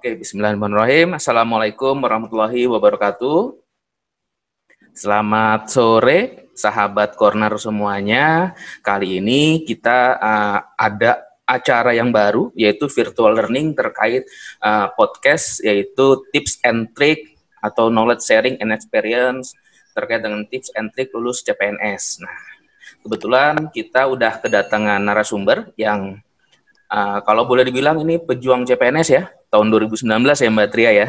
Oke, bismillahirrahmanirrahim. Assalamualaikum warahmatullahi wabarakatuh. Selamat sore, sahabat corner semuanya. Kali ini kita ada acara yang baru, yaitu virtual learning terkait podcast, yaitu tips and trick atau knowledge sharing and experience terkait dengan tips and trick lulus CPNS. Nah, kebetulan kita udah kedatangan narasumber yang kalau boleh dibilang ini pejuang CPNS ya, tahun 2019 ya Mbak Tria ya.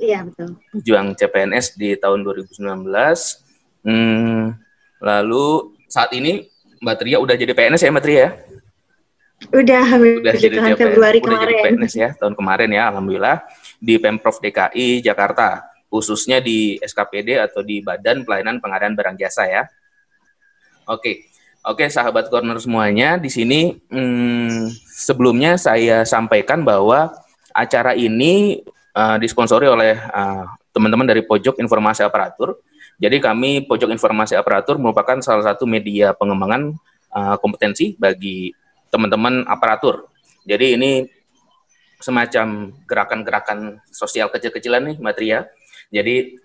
Iya, betul. Pejuang CPNS di tahun 2019. Lalu saat ini Mbak Tria udah jadi PNS ya Mbak Tria ya? Udah jadi Februari udah kemarin. Jadi PNS ya, tahun kemarin ya, alhamdulillah, di Pemprov DKI Jakarta, khususnya di SKPD atau di Badan Pelayanan Pengadaan Barang Jasa ya. Oke, sahabat corner semuanya, di sini sebelumnya saya sampaikan bahwa acara ini disponsori oleh teman-teman dari Pojok Informasi Aparatur. Jadi kami Pojok Informasi Aparatur merupakan salah satu media pengembangan kompetensi bagi teman-teman aparatur. Jadi ini semacam gerakan-gerakan sosial kecil-kecilan nih, Mbak Tria. Jadi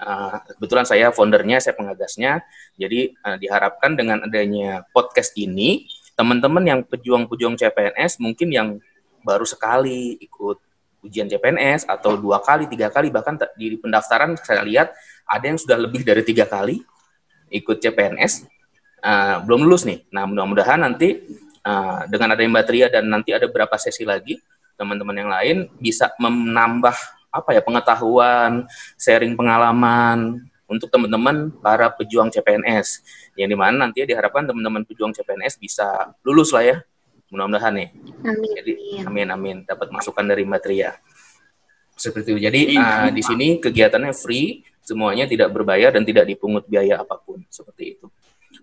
kebetulan saya foundernya, saya pengagasnya. Jadi diharapkan dengan adanya podcast ini, teman-teman yang pejuang-pejuang CPNS mungkin yang baru sekali ikut ujian CPNS atau 2 kali, 3 kali, bahkan di pendaftaran saya lihat ada yang sudah lebih dari 3 kali ikut CPNS, belum lulus nih. Nah, mudah-mudahan nanti dengan adanya Mbak Tria dan nanti ada beberapa sesi lagi, teman-teman yang lain bisa menambah pengetahuan, sharing pengalaman untuk teman-teman para pejuang CPNS, yang dimana nanti diharapkan teman-teman pejuang CPNS bisa lulus lah ya, mudah-mudahan nih. Amin. Jadi amin dapat masukan dari Mbak Tria. Seperti itu. Jadi di sini kegiatannya free, semuanya tidak berbayar dan tidak dipungut biaya apapun, seperti itu.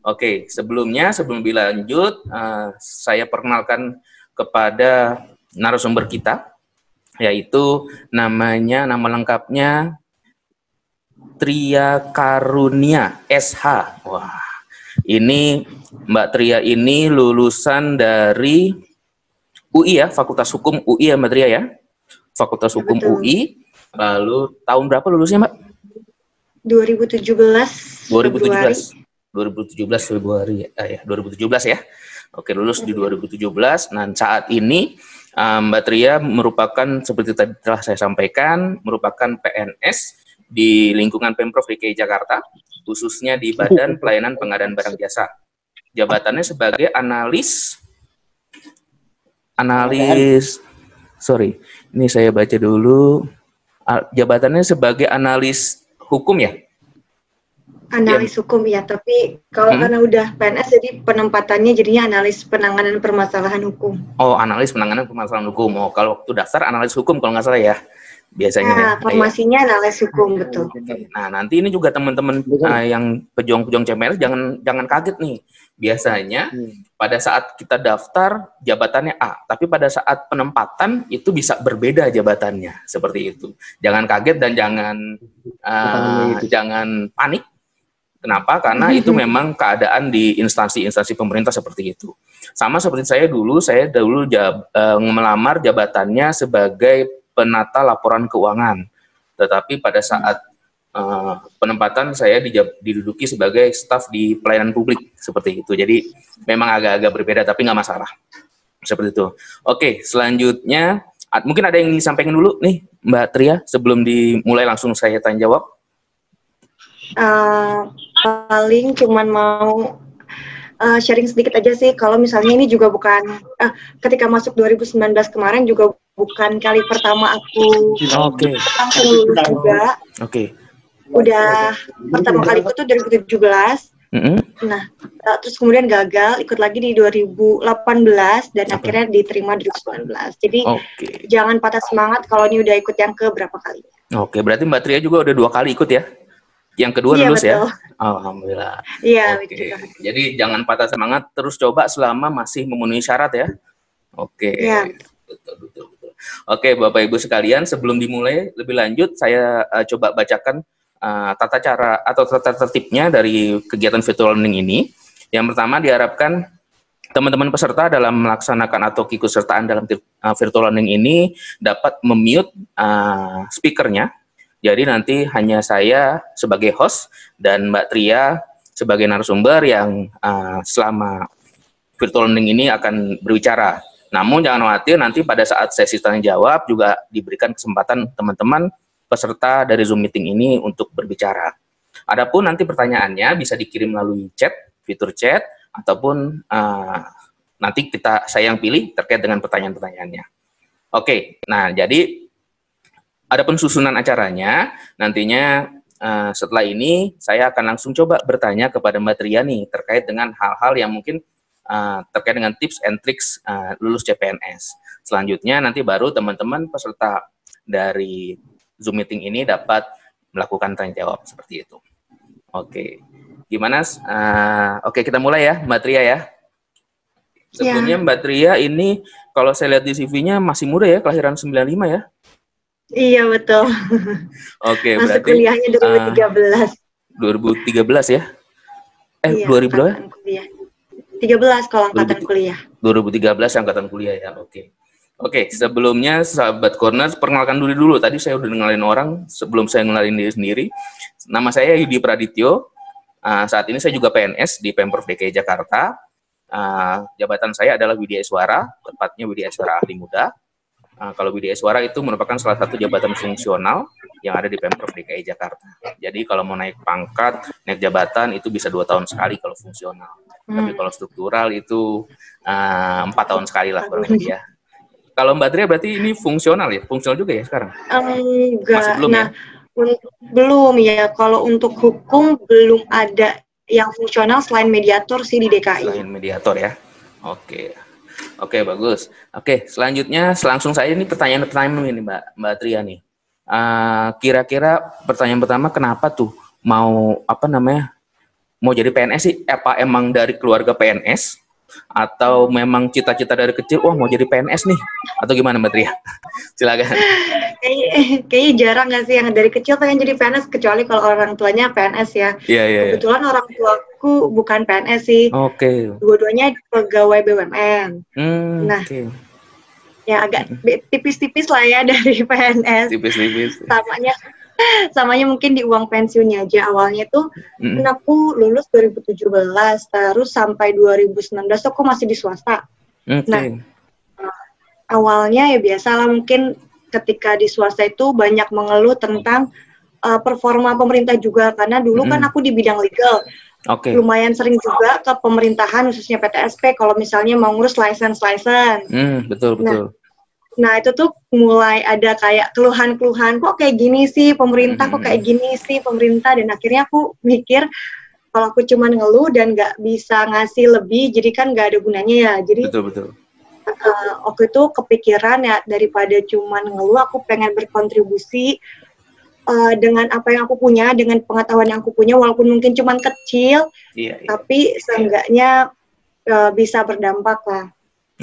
Oke, sebelum lebih lanjut, saya perkenalkan kepada narasumber kita, yaitu nama lengkapnya Tria Karunia SH. Wah, ini Mbak Tria ini lulusan dari UI ya, Fakultas Hukum UI ya Mbak Tria ya? Fakultas Hukum betul. UI. Lalu tahun berapa lulusnya Mbak? 2017 Februari. 2017 ya. Oke, lulus di 2017. Nah, saat ini Mbak Tria merupakan, seperti tadi telah saya sampaikan, merupakan PNS di lingkungan Pemprov DKI Jakarta, khususnya di Badan Pelayanan Pengadaan Barang Jasa. Jabatannya sebagai ini saya baca dulu. Jabatannya sebagai analis hukum ya? Analis hukum ya, tapi kalau karena udah PNS jadi penempatannya jadinya analis penanganan permasalahan hukum. Oh, analis penanganan permasalahan hukum. Oh, kalau waktu daftar analis hukum kalau nggak salah ya, biasanya. Nah, formasinya analis hukum, betul. Nah, nanti ini juga teman-teman yang pejuang-pejuang CPNS jangan kaget nih. Biasanya pada saat kita daftar jabatannya A, tapi pada saat penempatan itu bisa berbeda jabatannya, seperti itu. Jangan kaget dan jangan panik. Kenapa? Karena itu memang keadaan di instansi-instansi pemerintah seperti itu. Sama seperti saya dulu melamar jabatannya sebagai penata laporan keuangan. Tetapi pada saat penempatan saya diduduki sebagai staf di pelayanan publik, seperti itu. Jadi memang agak-agak berbeda, tapi nggak masalah. Seperti itu. Oke, selanjutnya mungkin ada yang disampaikan dulu nih Mbak Tria sebelum dimulai langsung saya tanya jawab. Paling cuman mau sharing sedikit aja sih, kalau misalnya ini juga bukan ketika masuk 2019 kemarin juga bukan kali pertama aku langsung lulus juga. Udah pertama kali ikut tuh 2017. Nah, terus kemudian gagal, ikut lagi di 2018 dan akhirnya diterima 2019. Jadi jangan patah semangat kalau ini udah ikut yang ke berapa kali. Oke, berarti Mbak Tria juga udah 2 kali ikut ya? Yang kedua lulus betul. Ya? Alhamdulillah. Iya, betul. Jadi jangan patah semangat, terus coba selama masih memenuhi syarat ya. Iya. Betul. Oke, Bapak Ibu sekalian, sebelum dimulai lebih lanjut, saya coba bacakan tata cara atau tata tertibnya dari kegiatan virtual learning ini. Yang pertama diharapkan teman-teman peserta dalam melaksanakan atau keikutsertaan dalam virtual learning ini dapat memute speakernya. Jadi nanti hanya saya sebagai host dan Mbak Tria sebagai narasumber yang selama virtual learning ini akan berbicara. Namun jangan khawatir, nanti pada saat sesi tanya jawab juga diberikan kesempatan teman-teman peserta dari Zoom meeting ini untuk berbicara. Adapun nanti pertanyaannya bisa dikirim melalui chat, fitur chat, ataupun nanti saya yang pilih terkait dengan pertanyaan-pertanyaannya. Oke, nah jadi ada pensusunan acaranya. Nantinya setelah ini saya akan langsung coba bertanya kepada Mbak Tria nih terkait dengan hal-hal yang mungkin terkait dengan tips and tricks lulus CPNS. Selanjutnya nanti baru teman-teman peserta dari Zoom meeting ini dapat melakukan tanya jawab seperti itu. Oke. Gimana? Oke, kita mulai ya, Mbak Tria ya. Sebelumnya Mbak Tria ini kalau saya lihat di CV-nya masih muda ya, kelahiran 95 ya? Iya, betul. Oke, masuk berarti kuliahnya 2013. 2013 ya? Iya, 2000 berapa? Kuliah. 13 kalau angkatan kuliah. 2013 angkatan kuliah ya, oke. Oke, sebelumnya sahabat Corner, perkenalkan dulu. Tadi saya udah ngenalin orang, sebelum saya ngenalin diri sendiri. Nama saya Yudi Pradityo. Saat ini saya juga PNS di Pemprov DKI Jakarta. Jabatan saya adalah Widya Iswara, tepatnya Widya Iswara Ahli Muda. Kalau Widya Iswara itu merupakan salah satu jabatan fungsional yang ada di Pemprov DKI Jakarta. Jadi kalau mau naik pangkat, naik jabatan itu bisa 2 tahun sekali kalau fungsional. Tapi kalau struktural itu 4 tahun sekali lah kurang lebih ya. Kalau Mbak Tria berarti ini fungsional ya? Fungsional juga ya sekarang? Enggak. Masih belum ya? Belum ya, kalau untuk hukum belum ada yang fungsional selain mediator sih di DKI. Selain mediator ya, oke, bagus. Oke, selanjutnya langsung saya ini pertanyaan ini Mbak Tria nih. Kira-kira pertanyaan pertama, kenapa tuh mau mau jadi PNS sih? Apa emang dari keluarga PNS? Atau memang cita-cita dari kecil, mau jadi PNS nih? Atau gimana Mbak Tria? Silakan. Kayaknya jarang nggak sih yang dari kecil pengen jadi PNS, kecuali kalau orang tuanya PNS ya. Iya. Kebetulan orang tuaku bukan PNS sih. Oke. Dua-duanya pegawai BUMN. Nah, ya agak tipis-tipis lah ya dari PNS. Tipis-tipis. Samanya mungkin di uang pensiunnya aja. Awalnya tuh aku lulus 2017, terus sampai 2019 aku masih di swasta. Nah, awalnya ya biasalah, mungkin ketika di swasta itu banyak mengeluh tentang performa pemerintah juga, karena dulu kan aku di bidang legal. Lumayan sering juga ke pemerintahan, khususnya PTSP, kalau misalnya mau ngurus license. Betul. Nah, itu tuh mulai ada kayak keluhan-keluhan, kok kayak gini sih pemerintah, dan akhirnya aku mikir, kalau aku cuma ngeluh dan nggak bisa ngasih lebih, jadi kan nggak ada gunanya ya. Jadi betul. Waktu itu kepikiran ya, daripada cuma ngeluh, aku pengen berkontribusi dengan apa yang aku punya, dengan pengetahuan yang aku punya, walaupun mungkin cuma kecil, tapi seenggaknya bisa berdampak lah.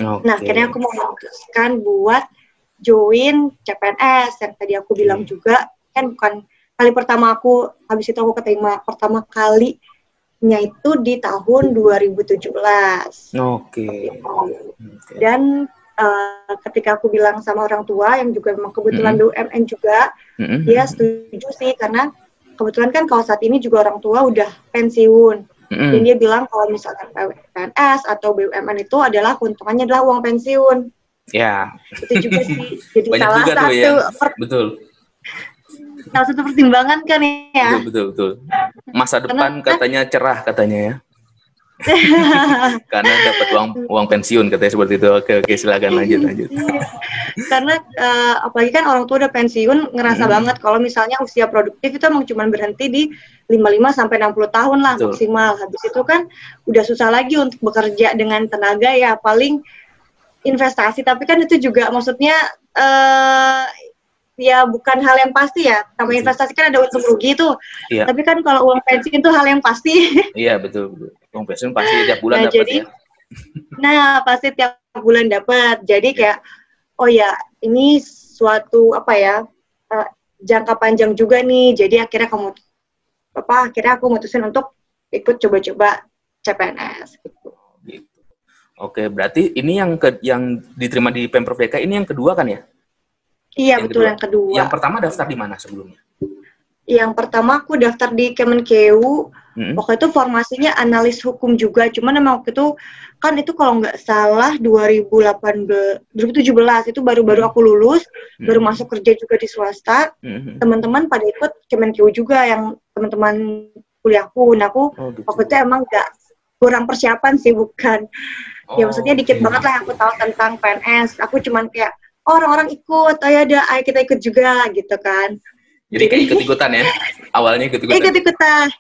Nah, akhirnya aku memutuskan buat join CPNS yang tadi aku bilang juga, kan bukan kali pertama aku, habis itu aku keterima pertama kalinya itu di tahun 2017. Dan ketika aku bilang sama orang tua yang juga memang kebetulan BUMN juga, dia setuju sih, karena kebetulan kan kalau saat ini juga orang tua udah pensiun. Dan dia bilang kalau misalkan PNS atau BUMN itu adalah keuntungannya adalah uang pensiun. Ya. Itu juga sih. Jadi banyak juga tuh ya. Betul. Salah satu pertimbangan kan ya. Betul. Masa depan katanya cerah katanya ya. Karena dapat uang pensiun katanya seperti itu. Oke, silakan lanjut. Karena apalagi kan orang tua udah pensiun, ngerasa banget kalau misalnya usia produktif itu emang cuma berhenti di 55 sampai 60 tahun lah. Betul. Maksimal. Habis itu kan udah susah lagi untuk bekerja dengan tenaga ya, paling investasi, tapi kan itu juga maksudnya ya bukan hal yang pasti ya. Sama investasi kan ada untung rugi tuh. Iya. Tapi kan kalau uang pensiun itu hal yang pasti. Iya, betul. Uang pensiun pasti tiap bulan dapat ya. Nah, pasti tiap bulan dapat. Jadi kayak ini suatu jangka panjang juga nih. Jadi akhirnya aku mutusin untuk ikut coba-coba CPNS gitu. Oke, berarti ini yang diterima di Pemprov DKI ini yang kedua kan ya? Iya, betul, yang kedua. Yang pertama daftar di mana sebelumnya? Yang pertama aku daftar di Kemenkeu. Waktu itu formasinya analis hukum juga, cuman emang waktu itu kan itu kalau nggak salah 2017 itu baru-baru aku lulus, baru masuk kerja juga di swasta. Teman-teman pada ikut Kemenkeu juga yang teman-teman kuliahku. Nah aku waktu itu emang nggak kurang persiapan sih, bukan. Ya maksudnya dikit banget lah aku tahu tentang PNS. Aku cuman kayak orang-orang ikut, ayo kita ikut juga gitu kan. Jadi kayak ikut-ikutan ya? Awalnya ikut-ikutan? Ikut-ikutan.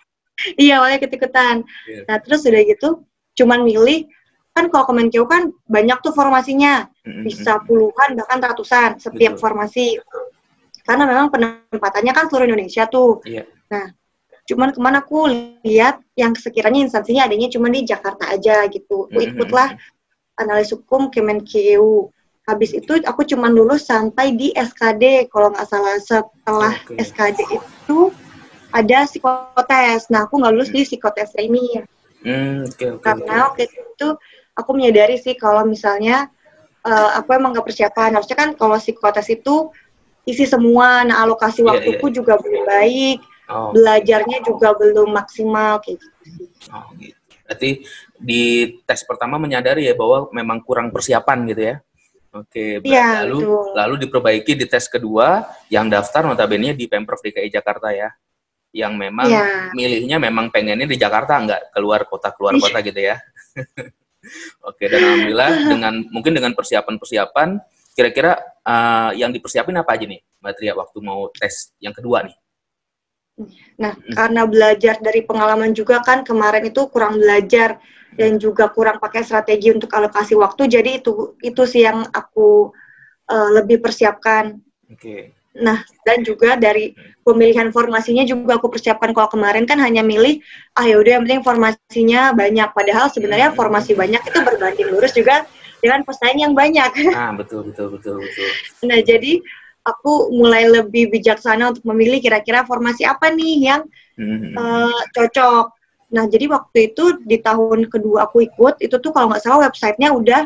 Iya, awalnya ikut-ikutan. Yeah. Nah, terus udah gitu, cuman milih, kan kalau Kemenkeu kan banyak tuh formasinya. Bisa puluhan, bahkan ratusan setiap formasi. Karena memang penempatannya kan seluruh Indonesia tuh. Yeah. Nah, cuman kemana aku lihat yang sekiranya instansinya adanya cuma di Jakarta aja gitu. Aku ikutlah analis hukum Kemenkeu. Habis itu aku cuma lulus sampai di SKD kalau nggak salah. Setelah SKD itu ada psikotes. Nah aku nggak lulus di psikotes ini. Karena waktu itu aku menyadari sih kalau misalnya aku emang nggak persiapan. Harusnya kan kalau psikotes itu isi semua. Nah alokasi waktuku juga belum baik. Belajarnya juga belum maksimal kayak gitu sih. Gitu. Berarti di tes pertama menyadari ya bahwa memang kurang persiapan gitu ya? Oke, ya, lalu diperbaiki di tes kedua yang daftar notabene di Pemprov DKI Jakarta ya, yang memang milihnya memang pengennya di Jakarta, nggak keluar kota gitu ya. Oke, dan alhamdulillah mungkin dengan persiapan, kira-kira yang dipersiapin apa aja nih, Mbak Tria waktu mau tes yang kedua nih? Nah, karena belajar dari pengalaman juga kan kemarin itu kurang belajar dan juga kurang pakai strategi untuk alokasi waktu, jadi itu sih yang aku lebih persiapkan. Nah, dan juga dari pemilihan formasinya juga aku persiapkan. Kalau kemarin kan hanya milih, yaudah yang penting formasinya banyak, padahal sebenarnya formasi banyak itu berbanding lurus juga dengan pesaing yang banyak. Betul. Nah, jadi aku mulai lebih bijaksana untuk memilih kira-kira formasi apa nih yang cocok. Nah, jadi waktu itu di tahun kedua aku ikut, itu tuh kalau nggak salah websitenya udah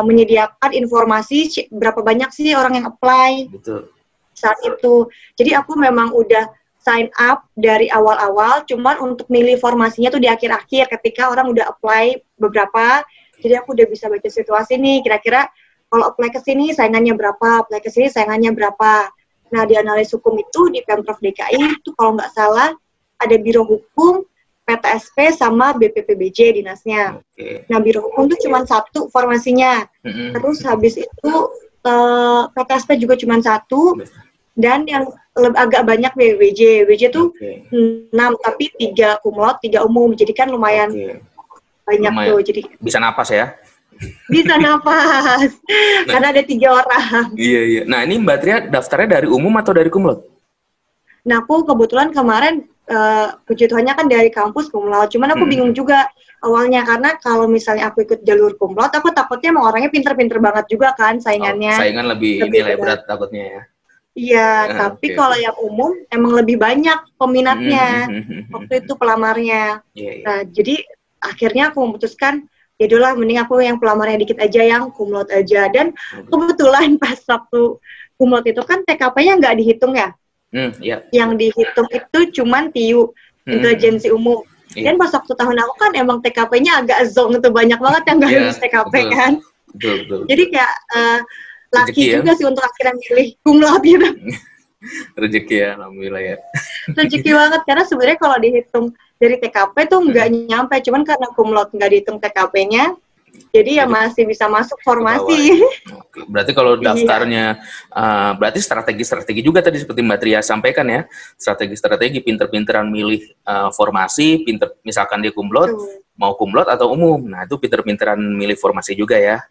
menyediakan informasi berapa banyak sih orang yang apply. Betul. Saat itu. Jadi aku memang udah sign up dari awal-awal, cuman untuk milih formasinya tuh di akhir-akhir ketika orang udah apply beberapa. Jadi aku udah bisa baca situasi nih, kira-kira kalau apply ke sini saingannya berapa, apply ke sini saingannya berapa. Nah, di analis hukum itu di Pemprov DKI itu kalau nggak salah ada Biro Hukum, PTSP sama BPPBJ dinasnya. Nah, Biro Hukum itu cuma satu formasinya. Terus habis itu PTSP juga cuma satu. Dan yang agak banyak BPBJ. BPBJ itu 6, tapi 3 kumlot, 3 umum. Jadi kan lumayan banyak tuh. Jadi bisa napas ya? Bisa napas. Karena ada 3 orang. Iya. Nah, ini Mbak Tria daftarnya dari umum atau dari kumlot? Nah, aku kebetulan kemarin puji Tuhannya kan dari kampus kumlot. Cuman aku bingung juga awalnya, karena kalau misalnya aku ikut jalur kumlot, aku takutnya emang orangnya pinter-pinter banget juga kan saingannya. Saingan lebih nilai berat takutnya ya. Iya, tapi kalau yang umum emang lebih banyak peminatnya. Waktu itu pelamarnya. Nah, jadi akhirnya aku memutuskan, yaudahlah mending aku yang pelamarnya dikit aja, yang kumlot aja. Dan kebetulan pas waktu kumlot itu kan TKP-nya nggak dihitung ya. Yang dihitung itu cuman TIU, intelijensi umum. Dan pas waktu tahun aku kan emang TKP-nya agak zonk tuh, banyak banget yang nggak lulus TKP kan. Betul. Jadi kayak laki juga sih untuk akhirnya milih kumlot gitu. Rezeki ya, alhamdulillah ya. Rezeki banget, karena sebenarnya kalau dihitung dari TKP tuh nggak nyampe, cuman karena kumlot nggak dihitung TKP-nya, jadi ya masih bisa masuk formasi. Berarti kalau daftarnya, berarti strategi juga tadi seperti Mbak Tria sampaikan ya, strategi pinter-pinteran milih formasi, misalkan dia kumlot, mau kumlot atau umum, nah itu pinter-pinteran milih formasi juga ya.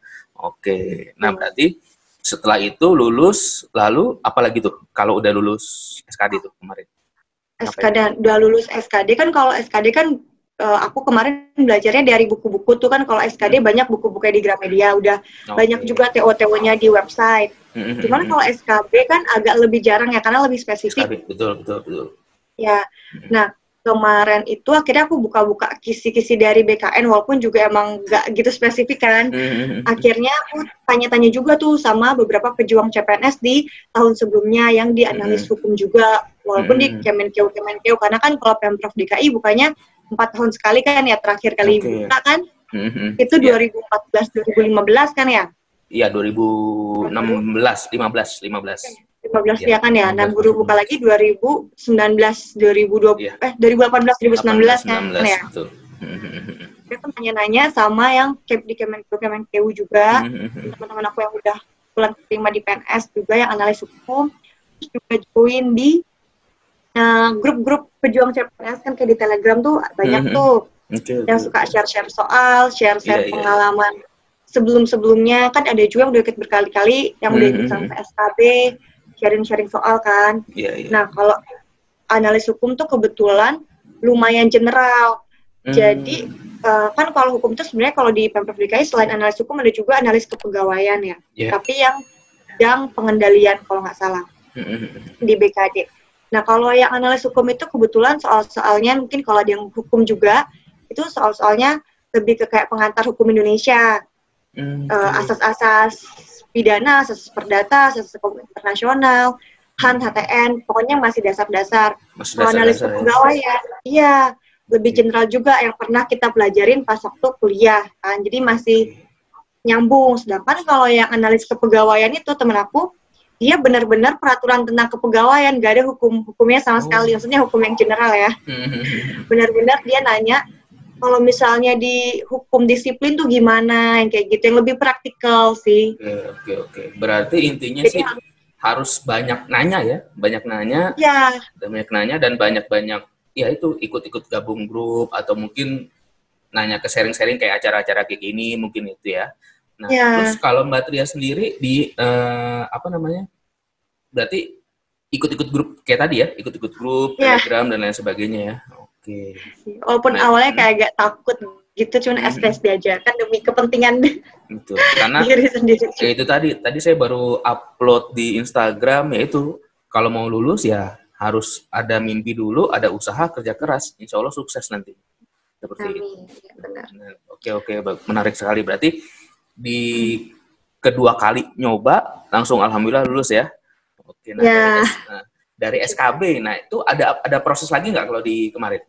Nah berarti setelah itu lulus, lalu apalagi tuh kalau udah lulus SKD tuh kemarin? Udah lulus SKD kan, kalau SKD kan aku kemarin belajarnya dari buku-buku tuh kan. Kalau SKD banyak buku-buku di Gramedia, udah banyak juga TO-TO-nya di website. Cuman kalau SKB kan agak lebih jarang ya, karena lebih spesifik. SKB, betul. Ya, nah kemarin itu akhirnya aku buka-buka kisi-kisi dari BKN walaupun juga emang nggak gitu spesifik kan. Akhirnya aku tanya-tanya juga tuh sama beberapa pejuang CPNS di tahun sebelumnya yang di analis hukum juga walaupun di Kemenkeu karena kan kalau Pemprov DKI bukannya 4 tahun sekali kan ya, terakhir kali buka kan itu 2014-2015 kan ya. Iya, 2016, 15 ya kan ya. Nah, baru buka lagi 2019, 2020, 2018, 2019 kan ya. Saya tuh nanya-nanya sama yang di Kemenkeu juga, teman-teman aku yang udah bulan terima di PNS juga yang analis hukum, terus juga join di grup-grup pejuang CPNS kan kayak di Telegram tuh banyak tuh yang suka share-share soal, share-share pengalaman sebelum-sebelumnya kan ada juga yang udah ikut berkali-kali yang udah ikut sampai SKB, sharing-sharing soal kan. Nah, kalau analis hukum tuh kebetulan lumayan general. Jadi kan kalau hukum itu sebenarnya kalau di Pemprov DKI selain analis hukum ada juga analis kepegawaian ya. Tapi yang bidang pengendalian kalau nggak salah di BKD. Nah, kalau yang analis hukum itu kebetulan soal-soalnya mungkin kalau ada yang hukum juga itu soal-soalnya lebih ke kayak pengantar hukum Indonesia. Asas-asas pidana, asas perdata, asas hukum internasional, HAN, HTN, pokoknya masih dasar-dasar. Kalau analis kepegawaian, iya, lebih general juga yang pernah kita pelajarin pas waktu kuliah kan, jadi masih nyambung. Sedangkan kalau yang analis kepegawaian itu temen aku, dia benar-benar peraturan tentang kepegawaian, gak ada hukumnya sama sekali, maksudnya hukum yang general ya. Benar-benar dia nanya, kalau misalnya di hukum disiplin tuh gimana, yang kayak gitu, yang lebih praktikal sih. Oke. Berarti intinya jadi, sih harus banyak nanya ya, banyak nanya dan banyak-banyak ya itu ikut-ikut gabung grup atau mungkin nanya ke sharing-sharing kayak acara-acara kayak gini mungkin itu ya. Nah, terus kalau Mbak Tria sendiri di berarti ikut-ikut grup kayak tadi ya, ikut-ikut grup Telegram dan lain sebagainya ya. Oke. Walaupun awalnya kayak agak takut gitu, cuman SPSD aja kan demi kepentingan Betul. Karena diri sendiri. Ya itu tadi saya baru upload di Instagram, yaitu kalau mau lulus ya harus ada mimpi dulu, ada usaha, kerja keras, insya Allah sukses nanti. Seperti itu. Ya, benar. Oke, menarik sekali. Berarti di kedua kali nyoba langsung alhamdulillah lulus ya. Oke, dari SKB, nah itu ada proses lagi nggak kalau di kemarin?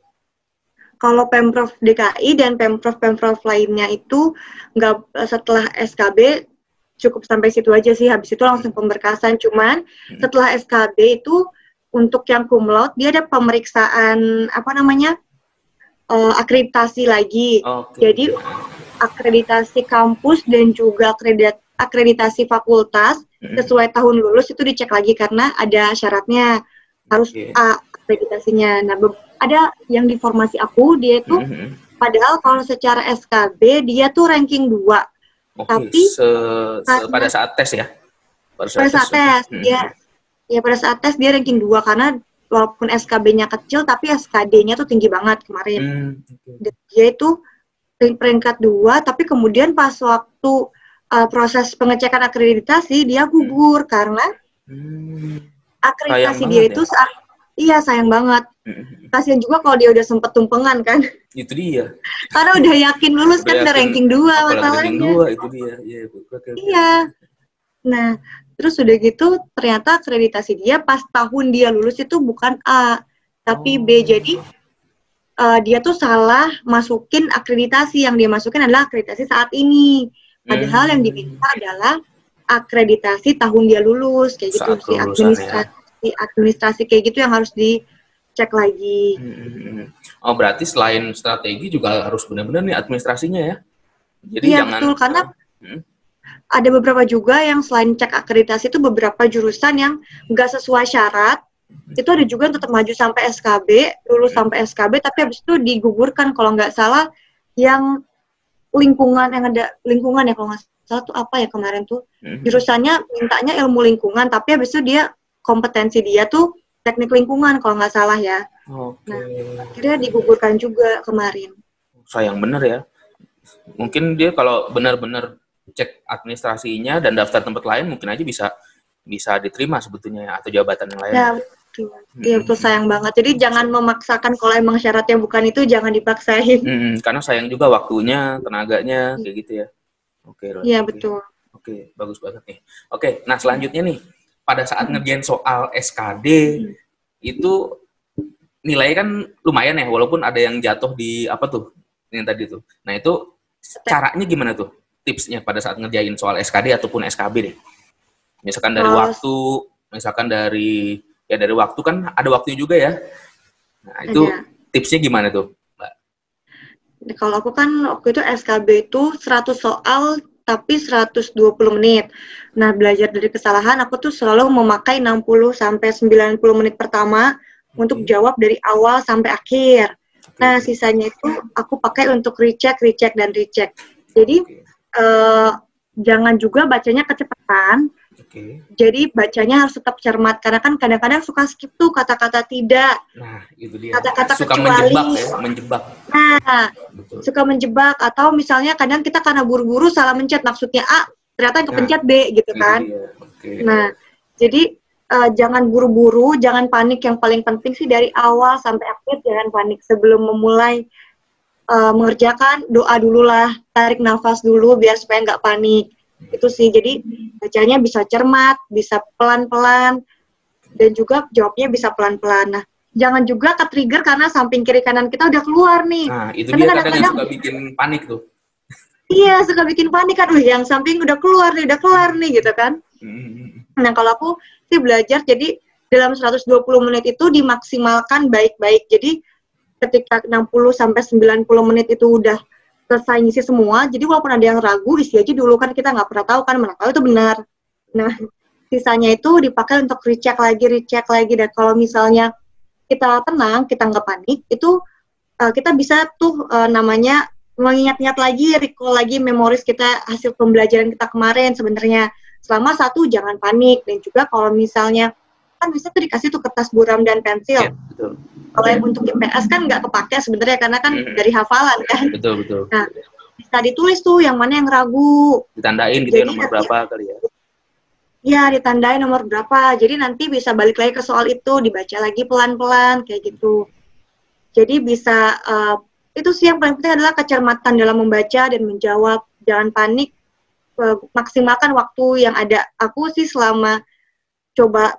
Kalau Pemprov DKI dan Pemprov lainnya itu nggak, setelah SKB cukup sampai situ aja sih, habis itu langsung pemberkasan. Cuman setelah SKB itu untuk yang cum laude dia ada pemeriksaan akreditasi lagi. Jadi akreditasi kampus dan juga akreditasi fakultas sesuai tahun lulus itu dicek lagi karena ada syaratnya harus A akreditasinya. Nah, ada yang di formasi aku dia itu padahal kalau secara SKB dia tuh ranking 2. Tapi pada saat tes ya. Pada saat tes dia ranking 2 karena walaupun SKB-nya kecil tapi SKD-nya tuh tinggi banget kemarin. Dia itu peringkat 2 tapi kemudian pas waktu proses pengecekan akreditasi dia gugur karena akreditasi dia itu sayang banget. Kasian juga kalau dia udah sempet tumpengan kan. Itu dia. Karena udah yakin lulus kan, udah ranking 2 masalahnya. Ranking 2 itu dia. Iya. Nah, terus udah gitu ternyata akreditasi dia pas tahun dia lulus itu bukan A, tapi B. Jadi dia tuh salah masukin akreditasi, yang dia masukin adalah akreditasi saat ini. Padahal yang diminta adalah akreditasi tahun dia lulus, kayak gitu sih, administrasi kayak gitu yang harus dicek lagi. Oh, berarti selain strategi juga harus benar-benar nih administrasinya ya. Jadi jangan betul, karena ada beberapa juga yang selain cek akreditasi itu beberapa jurusan yang nggak sesuai syarat. Itu ada juga yang tetap maju sampai SKB, lulus sampai SKB, tapi habis itu digugurkan kalau nggak salah yang lingkungan ya kalau nggak salah tuh apa ya kemarin tuh jurusannya mintanya ilmu lingkungan, tapi habis itu dia kompetensi dia tuh teknik lingkungan kalau nggak salah ya. Nah, akhirnya digugurkan juga kemarin. Sayang bener ya. Mungkin dia kalau benar-benar cek administrasinya dan daftar tempat lain mungkin aja bisa diterima sebetulnya ya, atau jabatan yang lain. Ya, betul. Iya betul, sayang banget. Jadi jangan memaksakan kalau emang syaratnya bukan itu, jangan dipaksain. Karena sayang juga waktunya, tenaganya, kayak gitu ya. Oke, Iya oke. betul. Oke, bagus banget nih. Oke, nah selanjutnya nih, pada saat ngerjain soal SKD, itu nilainya kan lumayan ya, walaupun ada yang jatuh di apa tuh, yang tadi tuh. Nah itu caranya gimana tuh? Tipsnya pada saat ngerjain soal SKD ataupun SKB deh. Misalkan dari waktu, misalkan dari waktu kan ada waktunya juga ya. Nah itu tipsnya gimana tuh, Mbak? Kalau aku kan waktu itu SKB itu 100 soal tapi 120 menit. Nah, belajar dari kesalahan aku tuh selalu memakai 60 sampai 90 menit pertama untuk jawab dari awal sampai akhir. Nah, sisanya itu aku pakai untuk recheck dan recheck. Jadi jangan juga bacanya kecepatan. Jadi bacanya harus tetap cermat karena kan kadang-kadang suka skip tuh kata-kata tidak. Nah, itu dia. Kata-kata suka kecuali. menjebak. Nah, betul. Suka menjebak atau misalnya kadang kita karena buru-buru salah mencet maksudnya A, ternyata yang kepencet B gitu kan. Nah, jadi jangan buru-buru, jangan panik. Yang paling penting sih dari awal sampai akhir jangan panik. Sebelum memulai mengerjakan, doa dulu lah, tarik nafas dulu biar supaya nggak panik. Itu sih, jadi bacanya bisa cermat, bisa pelan-pelan, dan juga jawabnya bisa pelan-pelan. Nah, jangan juga ke-trigger karena samping kiri kanan kita udah keluar nih. Nah, itu dia kadang yang suka bikin panik tuh. Iya, suka bikin panik, aduh yang samping udah keluar nih, gitu kan. Nah, kalau aku sih belajar, jadi dalam 120 menit itu dimaksimalkan baik-baik. Jadi, ketika 60 sampai 90 menit itu udah selesai ngisi semua, jadi walaupun ada yang ragu, isi aja dulu, kan kita nggak pernah tahu kan, mana tahu itu benar. Nah, sisanya itu dipakai untuk recheck lagi, dan kalau misalnya kita tenang, kita nggak panik, itu kita bisa tuh namanya mengingat-ingat lagi, recall lagi memoris kita, hasil pembelajaran kita kemarin sebenarnya. Selama satu, jangan panik, dan juga kalau misalnya, kan bisa tuh dikasih tuh kertas buram dan pensil. Betul. Kalau yang untuk IPS kan nggak kepake sebenarnya karena kan dari hafalan kan. Betul. Nah, bisa ditulis tuh yang mana yang ragu. Ditandain gitu ya, nomor berapa kali ya? Ya, ditandain nomor berapa. Jadi nanti bisa balik lagi ke soal itu, dibaca lagi pelan-pelan kayak gitu. Jadi bisa itu sih yang paling penting adalah kecermatan dalam membaca dan menjawab. Jangan panik. Maksimalkan waktu yang ada. Aku sih selama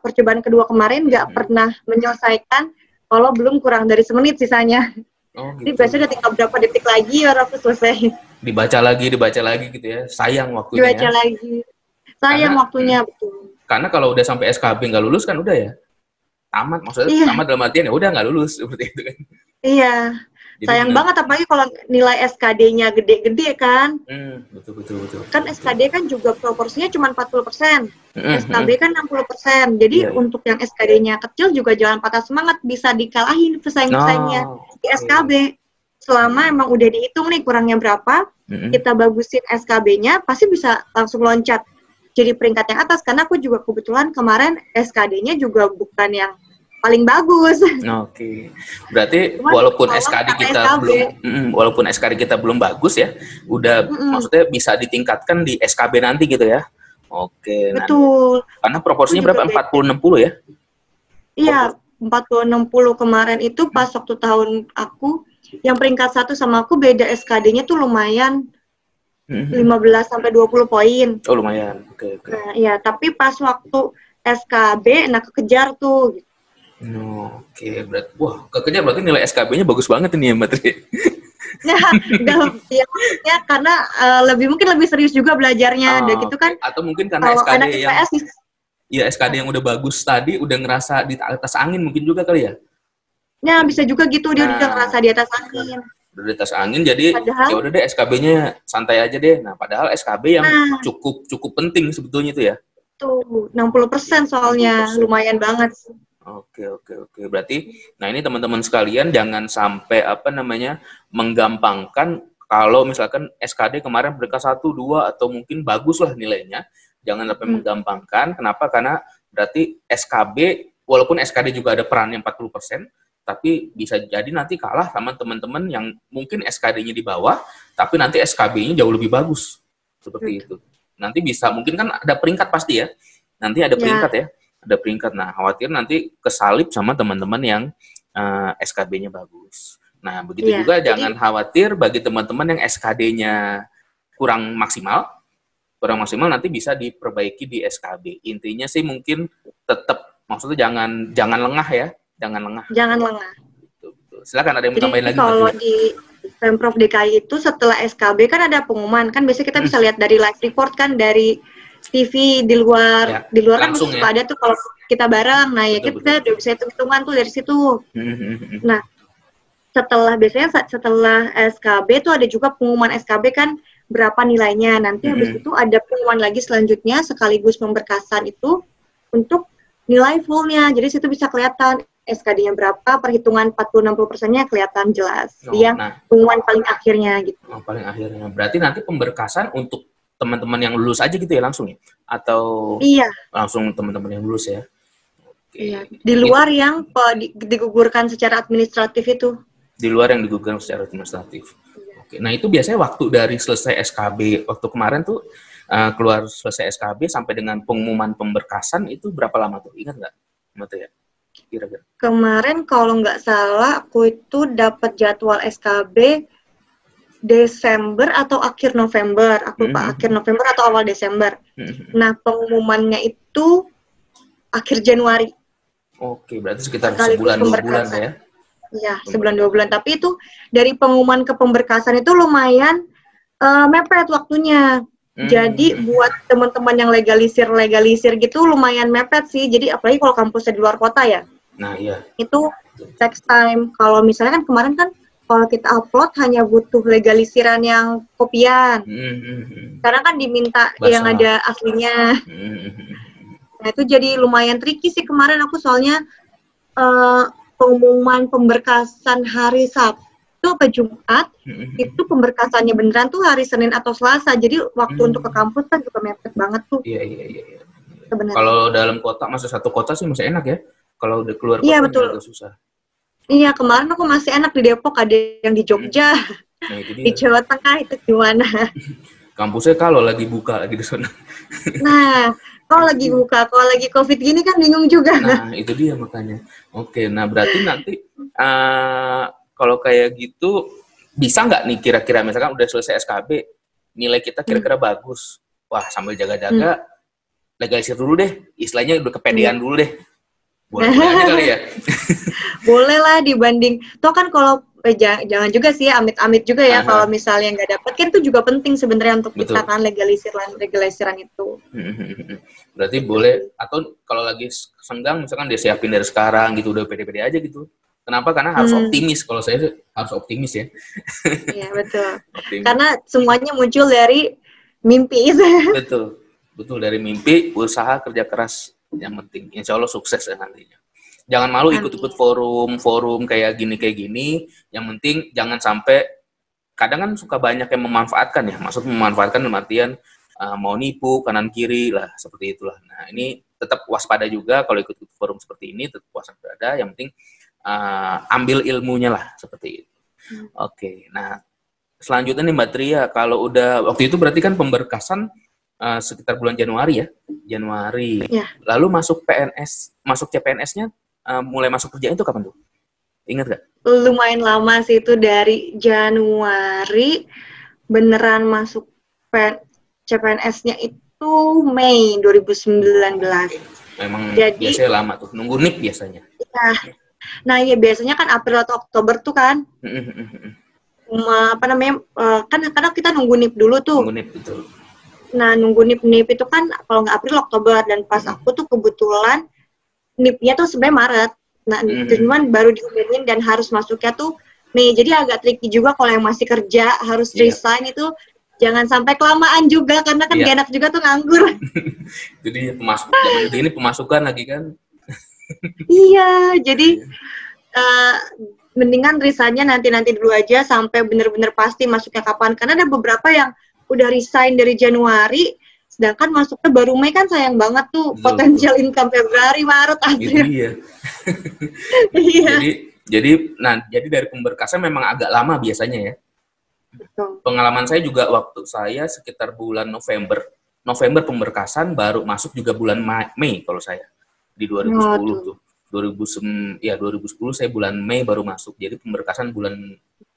percobaan kedua kemarin nggak pernah menyelesaikan kalau belum kurang dari semenit sisanya. Gitu. Jadi biasanya udah tinggal berapa detik lagi baru aku selesai. Dibaca lagi gitu ya. Sayang waktunya. Dibaca lagi. Sayang waktunya, betul. Karena kalau udah sampai SKB nggak lulus kan udah ya. Tamat, maksudnya tamat dalam artian ya udah nggak lulus seperti itu kan. Iya. Jadi sayang banget apalagi kalau nilai SKD-nya gede-gede kan. Betul. Kan SKD kan juga proporsinya cuma 40%. SKB kan 60%. Jadi untuk yang SKD-nya kecil juga jangan patah semangat, bisa dikalahin pesaing-pesaingnya di SKB. Selama emang udah dihitung nih kurangnya berapa, kita bagusin SKB-nya, pasti bisa langsung loncat jadi peringkat yang atas. Karena aku juga kebetulan kemarin SKD-nya juga bukan yang paling bagus. Oke. Berarti walaupun SKD kita belum bagus ya, udah maksudnya bisa ditingkatkan di SKB nanti gitu ya. Oke. Betul. Karena proporsinya berapa? 40-60 ya? Iya, 40-60 kemarin itu pas waktu tahun aku, yang peringkat 1 sama aku beda SKD-nya tuh lumayan 15-20 poin. Oh lumayan, oke. Nah, iya, tapi pas waktu SKB, kekejar tuh. Oke, kekejar berarti nilai SKB-nya bagus banget ini ya Mbak Tri. Ya, karena mungkin lebih serius juga belajarnya, dan gitu kan. Atau mungkin karena SKD yang udah bagus tadi, udah ngerasa di atas angin mungkin juga kali ya? Ya, bisa juga gitu, dia udah ngerasa di atas angin. Udah di atas angin, jadi ya udah deh SKB-nya santai aja deh. Nah, padahal SKB yang cukup penting sebetulnya itu ya. Tuh, 60% soalnya, 60%. Lumayan banget. Oke. Berarti, nah ini teman-teman sekalian jangan sampai menggampangkan kalau misalkan SKD kemarin peringkat 1, 2 atau mungkin bagus lah nilainya. Jangan sampai menggampangkan. Kenapa? Karena berarti SKB, walaupun SKD juga ada perannya 40%, tapi bisa jadi nanti kalah sama teman-teman yang mungkin SKD-nya di bawah, tapi nanti SKB-nya jauh lebih bagus. Seperti itu. Nanti bisa, mungkin kan ada peringkat pasti ya. Nanti ada peringkat ya. ada peringkat. Nah, khawatir nanti kesalip sama teman-teman yang SKB-nya bagus. Nah, begitu juga jangan khawatir bagi teman-teman yang SKD-nya kurang maksimal nanti bisa diperbaiki di SKB. Intinya sih mungkin tetap, maksudnya jangan lengah ya, jangan lengah. Betul. Silakan, ada yang mau tambahin lagi? Kalau di Pemprov DKI itu setelah SKB kan ada pengumuman, kan biasanya kita bisa lihat dari live report kan, dari TV di luar kan masih suka ada tuh kalau kita bareng. Nah, ya kita udah bisa hitung-hitungan tuh dari situ. Nah, biasanya setelah SKB tuh ada juga pengumuman SKB kan, berapa nilainya. Nanti habis itu ada pengumuman lagi selanjutnya sekaligus pemberkasan itu untuk nilai fullnya. Jadi situ bisa kelihatan SKD-nya berapa, perhitungan 40-60%-nya kelihatan jelas. Pengumuman paling akhirnya gitu. Paling akhirnya. Berarti nanti pemberkasan untuk teman-teman yang lulus aja gitu ya langsung ya? Atau langsung teman-teman yang lulus ya? Iya. Di luar yang digugurkan secara administratif itu. Di luar yang digugurkan secara administratif. Oke. Nah, itu biasanya waktu dari selesai SKB, waktu kemarin tuh keluar selesai SKB sampai dengan pengumuman pemberkasan itu berapa lama tuh? Ingat nggak? Ya? Kira-kira. Kemarin kalau nggak salah aku itu dapat jadwal SKB Desember atau akhir November, aku lupa akhir November atau awal Desember. Nah, pengumumannya itu akhir Januari. Oke, berarti sekitar sebulan 2 bulan ya? Iya, sebulan 2 bulan. Tapi itu dari pengumuman ke pemberkasan itu lumayan mepet waktunya. Jadi buat teman-teman yang legalisir gitu lumayan mepet sih. Jadi apalagi kalau kampusnya di luar kota ya. Nah, iya. Itu takes time. Kalau misalnya kan kemarin kan kalau kita upload hanya butuh legalisiran yang kopian. Karena kan diminta yang ada aslinya. Nah, itu jadi lumayan tricky sih kemarin aku soalnya pengumuman pemberkasan hari Sabtu ke Jumat, itu pemberkasannya beneran tuh hari Senin atau Selasa. Jadi waktu untuk ke kampus kan juga mepet banget tuh. Iya. Sebenarnya. Kalau dalam kota, masuk satu kota sih masih enak ya. Kalau udah keluar kota agak susah. Iya, kemarin aku masih enak di Depok, ada yang di Jogja, di Jawa Tengah, itu gimana? Kampusnya kalau lagi buka lagi di sana. Nah, kalau lagi buka, kalau lagi COVID gini kan bingung juga. Nah, itu dia makanya. Oke, nah berarti nanti kalau kayak gitu bisa nggak nih kira-kira misalkan udah selesai SKB, nilai kita kira-kira bagus. Wah, sambil jaga-jaga legalisir dulu deh, istilahnya udah kepedean dulu deh. Boleh aja kali ya. Boleh lah dibanding. Toh kan kalau jangan juga sih amit-amit juga ya kalau misalnya nggak dapet kan itu juga penting sebenarnya untuk kita kan legalisiran itu. Berarti boleh, atau kalau lagi senggang misalkan dia siapin dari sekarang gitu, udah pede-pede aja gitu. Kenapa? Karena harus optimis. Kalau saya harus optimis ya. Iya betul. Karena semuanya muncul dari mimpi. Betul dari mimpi, usaha, kerja keras. Yang penting, insya Allah sukses ya nantinya. Jangan malu ikut-ikut forum kayak gini. Yang penting jangan sampai, kadang kan suka banyak yang memanfaatkan ya. Maksud memanfaatkan dalam artian mau nipu kanan kiri lah, seperti itulah. Nah, ini tetap waspada juga kalau ikut forum seperti ini, tetap waspada. Yang penting ambil ilmunya lah, seperti itu. Oke, nah selanjutnya nih Mbak Tria, kalau udah waktu itu berarti kan pemberkasan sekitar bulan Januari ya, Ya. Lalu masuk CPNS-nya mulai masuk kerja itu kapan tuh? Ingat gak? Lumayan lama sih itu, dari Januari, beneran masuk CPNS-nya itu Mei 2019. Memang biasanya lama tuh, nunggu NIP biasanya. Ya. Nah ya biasanya kan April atau Oktober tuh kan. Kadang kita nunggu NIP dulu tuh. Nunggu NIP, betul. Nah, nunggu NIP itu kan kalau nggak April, Oktober. Dan pas aku tuh kebetulan NIP-nya tuh sebenarnya Maret. Nah, cuman baru diumumin dan harus masuknya tuh Mei. Jadi agak tricky juga kalau yang masih kerja, harus resign itu jangan sampai kelamaan juga. Karena kan gak enak juga tuh nganggur. Jadi ini pemasukan lagi kan. Iya, jadi mendingan resignnya nanti dulu aja sampai bener-bener pasti masuknya kapan. Karena ada beberapa yang udah resign dari Januari, sedangkan masuknya baru Mei, kan sayang banget tuh. Potensial income Februari, Maret, April. Gitu, iya. Jadi dari pemberkasan memang agak lama biasanya ya. Betul. Pengalaman saya juga waktu saya sekitar bulan November pemberkasan, baru masuk juga bulan Mei kalau saya. di 2010 tuh. 2010 saya bulan Mei baru masuk. Jadi pemberkasan bulan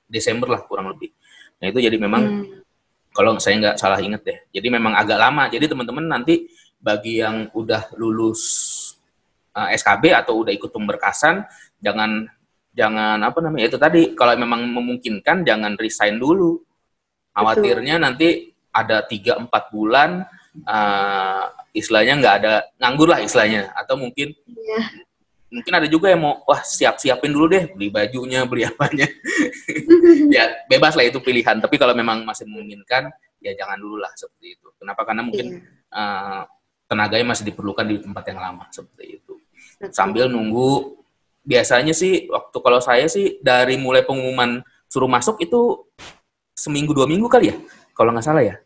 Desember lah kurang lebih. Nah itu jadi memang kalau saya nggak salah inget deh. Jadi memang agak lama. Jadi teman-teman nanti bagi yang udah lulus SKB atau udah ikut pemberkasan, jangan itu tadi, kalau memang memungkinkan jangan resign dulu. Khawatirnya nanti ada 3-4 bulan istilahnya nggak ada, nganggur lah istilahnya, atau mungkin ada juga yang mau siapin dulu deh, beli bajunya, beli apanya. Ya bebas lah, itu pilihan, tapi kalau memang masih memungkinkan ya jangan dulu lah seperti itu. Kenapa? Karena mungkin tenaganya masih diperlukan di tempat yang lama seperti itu. Sambil nunggu, biasanya sih kalau saya sih dari mulai pengumuman suruh masuk itu seminggu 2 minggu kali ya, kalau nggak salah ya.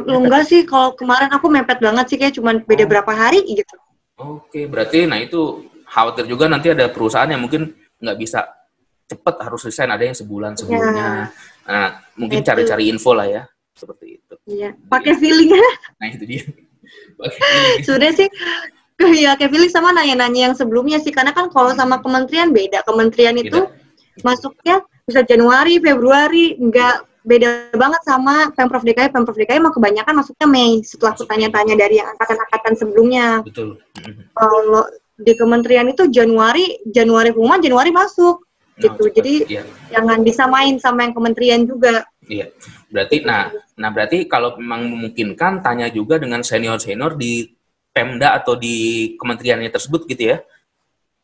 Enggak sih, kalau kemarin aku mepet banget sih, kayak cuma beda berapa hari gitu. Oke, berarti nah itu khawatir juga nanti ada perusahaan yang mungkin nggak bisa cepet, harus resign, ada yang sebulan sebelumnya. Nah, mungkin cari-cari info lah ya, seperti itu. Iya, pakai feeling. Nah itu dia. Sebenarnya sih ya kayak feeling sama nanya-nanya yang sebelumnya sih, karena kan kalau sama kementerian beda. Kementerian itu masuknya bisa Januari, Februari, nggak beda banget sama Pemprov DKI. Pemprov DKI mah kebanyakan masuknya Mei, setelah aku tanya-tanya dari yang angkatan-angkatan sebelumnya. Betul. Kalau di kementerian itu Januari pengumuman, Januari masuk gitu. Jadi jangan disamain sama yang kementerian juga. Iya. Berarti berarti kalau memang memungkinkan, tanya juga dengan senior-senior di Pemda atau di kementeriannya tersebut gitu ya.